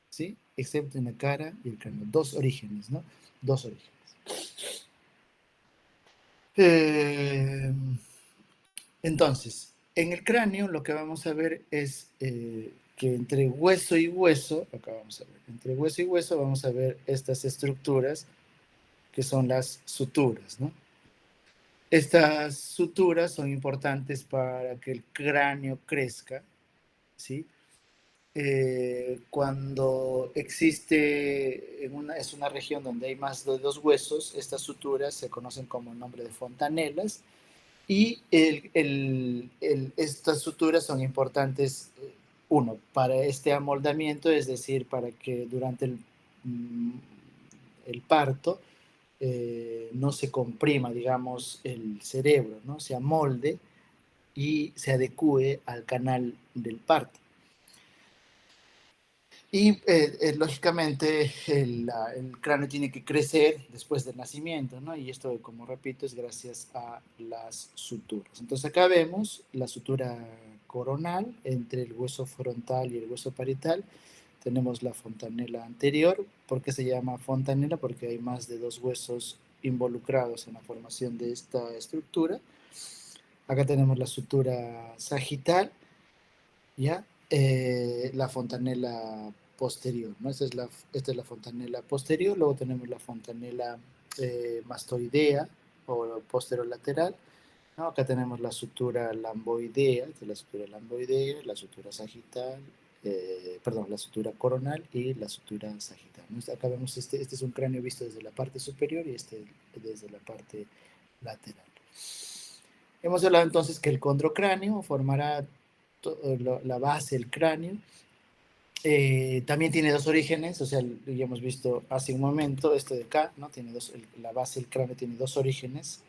¿Sí? Excepto en la cara y el cráneo. Dos orígenes, ¿no? Dos orígenes. Entonces, en el cráneo lo que vamos a ver es que entre hueso y hueso, acá vamos a ver, entre hueso y hueso vamos a ver estas estructuras que son las suturas, ¿no? Estas suturas son importantes para que el cráneo crezca, ¿sí? Cuando existe, es una región donde hay más de dos huesos, estas suturas se conocen como nombre de fontanelas y estas suturas son importantes, uno, para este amoldamiento, es decir, para que durante el parto no se comprima, digamos, el cerebro, ¿no? Se amolde y se adecue al canal del parto. Y lógicamente el cráneo tiene que crecer después del nacimiento, ¿no? Y esto, como repito, es gracias a las suturas. Entonces acá vemos la sutura coronal entre el hueso frontal y el hueso parietal. Tenemos la fontanela anterior. ¿Por qué se llama fontanela? Porque hay más de dos huesos involucrados en la formación de esta estructura. Acá tenemos la sutura sagital, ¿ya? La fontanela posterior, ¿no? Esta es la fontanela posterior, luego tenemos la fontanela mastoidea o posterolateral, ¿no? Acá tenemos la sutura lamboidea, esta es la sutura lamboidea, la sutura sagital, perdón, la sutura coronal y la sutura sagital, ¿no? Acá vemos, este es un cráneo visto desde la parte superior y este desde la parte lateral. Hemos hablado entonces que el condrocráneo formará la base del cráneo. También tiene dos orígenes, o sea, ya hemos visto hace un momento, esto de acá, ¿no? Tiene la base del cráneo tiene dos orígenes,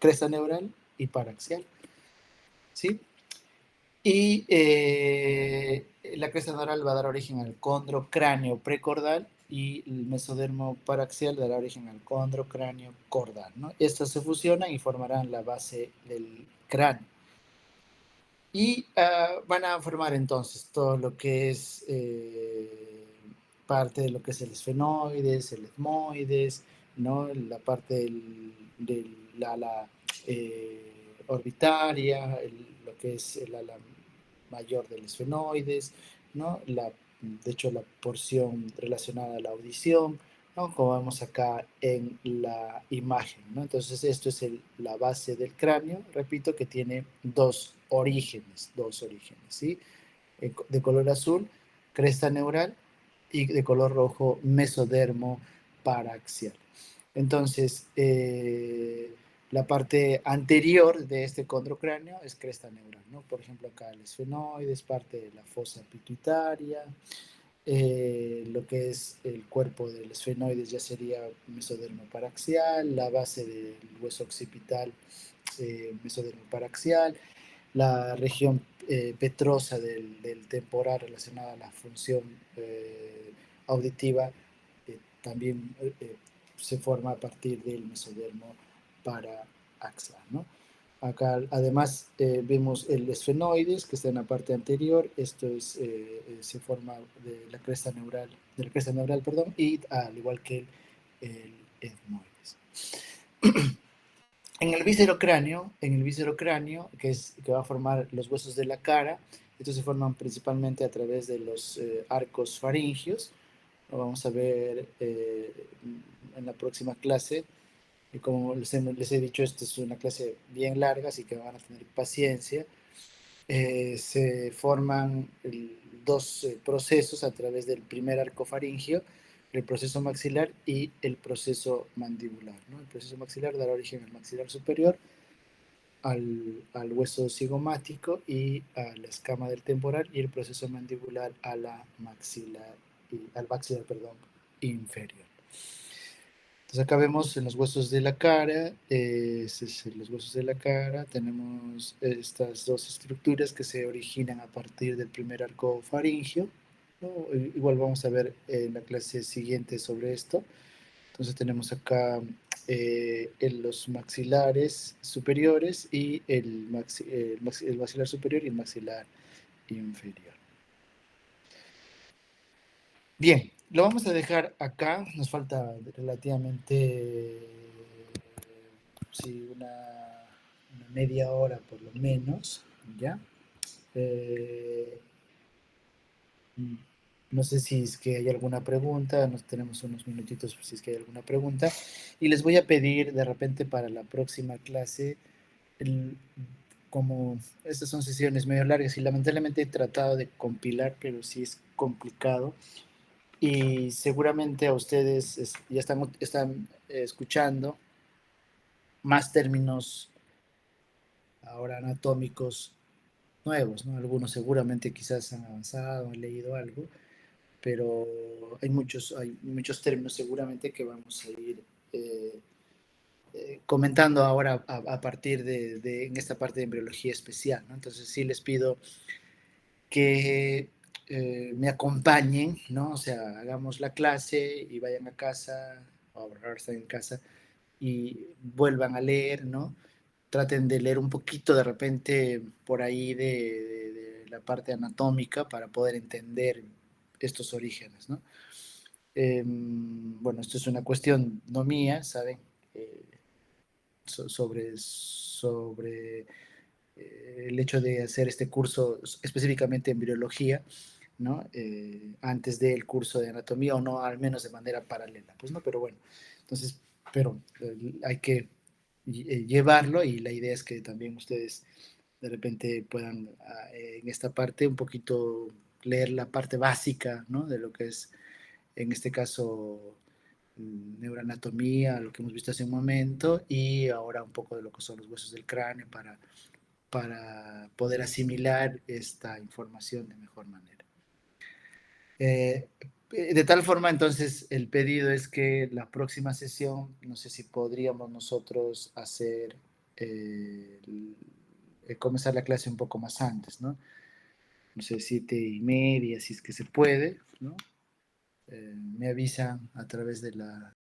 cresta neural y paraxial, ¿sí? Y la cresta neural va a dar origen al condrocráneo precordal y el mesodermo paraxial dará origen al condrocráneo cordal, ¿no? Estas se fusionan y formarán la base del cráneo. Y van a formar entonces todo lo que es parte de lo que es el esfenoides, el etmoides, ¿no? La parte del ala orbitaria, lo que es el ala mayor del esfenoides, ¿no? De hecho, la porción relacionada a la audición, ¿no? Como vemos acá en la imagen, ¿no? Entonces, esto es la base del cráneo, repito, que tiene dos orígenes, ¿sí? De color azul, cresta neural, y de color rojo, mesodermo paraxial. Entonces, la parte anterior de este condrocráneo es cresta neural, ¿no? Por ejemplo, acá el esfenoides, parte de la fosa pituitaria, lo que es el cuerpo del esfenoides ya sería mesodermo paraxial, la base del hueso occipital, mesodermo paraxial, la región petrosa del temporal relacionada a la función auditiva también se forma a partir del mesodermo paraxial, ¿no? Acá además vemos el esfenoides que está en la parte anterior, esto se forma de la cresta neural, perdón, y al igual que el etmoides. En el viscerocráneo, que va a formar los huesos de la cara, estos se forman principalmente a través de los arcos faringios. Lo vamos a ver en la próxima clase. Y como les he dicho, esta es una clase bien larga, así que van a tener paciencia. se forman dos procesos a través del primer arco faríngeo, el proceso maxilar y el proceso mandibular, ¿no? El proceso maxilar dará origen al maxilar superior, al hueso cigomático y a la escama del temporal, y el proceso mandibular a la al maxilar, perdón, inferior. Entonces acá vemos en los huesos de la cara, los huesos de la cara, tenemos estas dos estructuras que se originan a partir del primer arco faríngeo, ¿no? Igual vamos a ver en la clase siguiente sobre esto. Entonces tenemos acá los maxilares superiores y el maxilar superior y el maxilar inferior. Bien, lo vamos a dejar acá. Nos falta relativamente sí, una media hora por lo menos, ¿ya? No sé si es que hay alguna pregunta, nos tenemos unos minutitos si es que hay alguna pregunta. Y les voy a pedir de repente para la próxima clase, como estas son sesiones medio largas y lamentablemente he tratado de compilar, pero sí es complicado. Y seguramente a ustedes ya están escuchando más términos ahora anatómicos nuevos, ¿no? Algunos seguramente quizás han avanzado, han leído algo, pero hay muchos términos seguramente que vamos a ir comentando ahora a partir en esta parte de embriología especial, ¿no? Entonces sí les pido que me acompañen, ¿no? O sea, hagamos la clase y vayan a casa, o ahora están en casa, y vuelvan a leer, ¿no? Traten de leer un poquito de repente por ahí de la parte anatómica para poder entender estos orígenes, ¿no? Bueno, esto es una cuestión no mía, ¿saben? Sobre el hecho de hacer este curso específicamente en embriología, ¿no? Antes del curso de anatomía, o no, al menos de manera paralela, pues no, pero bueno, entonces, pero hay que llevarlo, y la idea es que también ustedes de repente puedan en esta parte un poquito leer la parte básica, ¿no? De lo que es, en este caso, neuroanatomía, lo que hemos visto hace un momento, y ahora un poco de lo que son los huesos del cráneo para poder asimilar esta información de mejor manera. De tal forma, entonces, el pedido es que la próxima sesión, no sé si podríamos nosotros hacer, comenzar la clase un poco más antes, ¿no? No sé, 7:30, si es que se puede, ¿no? Me avisan a través de la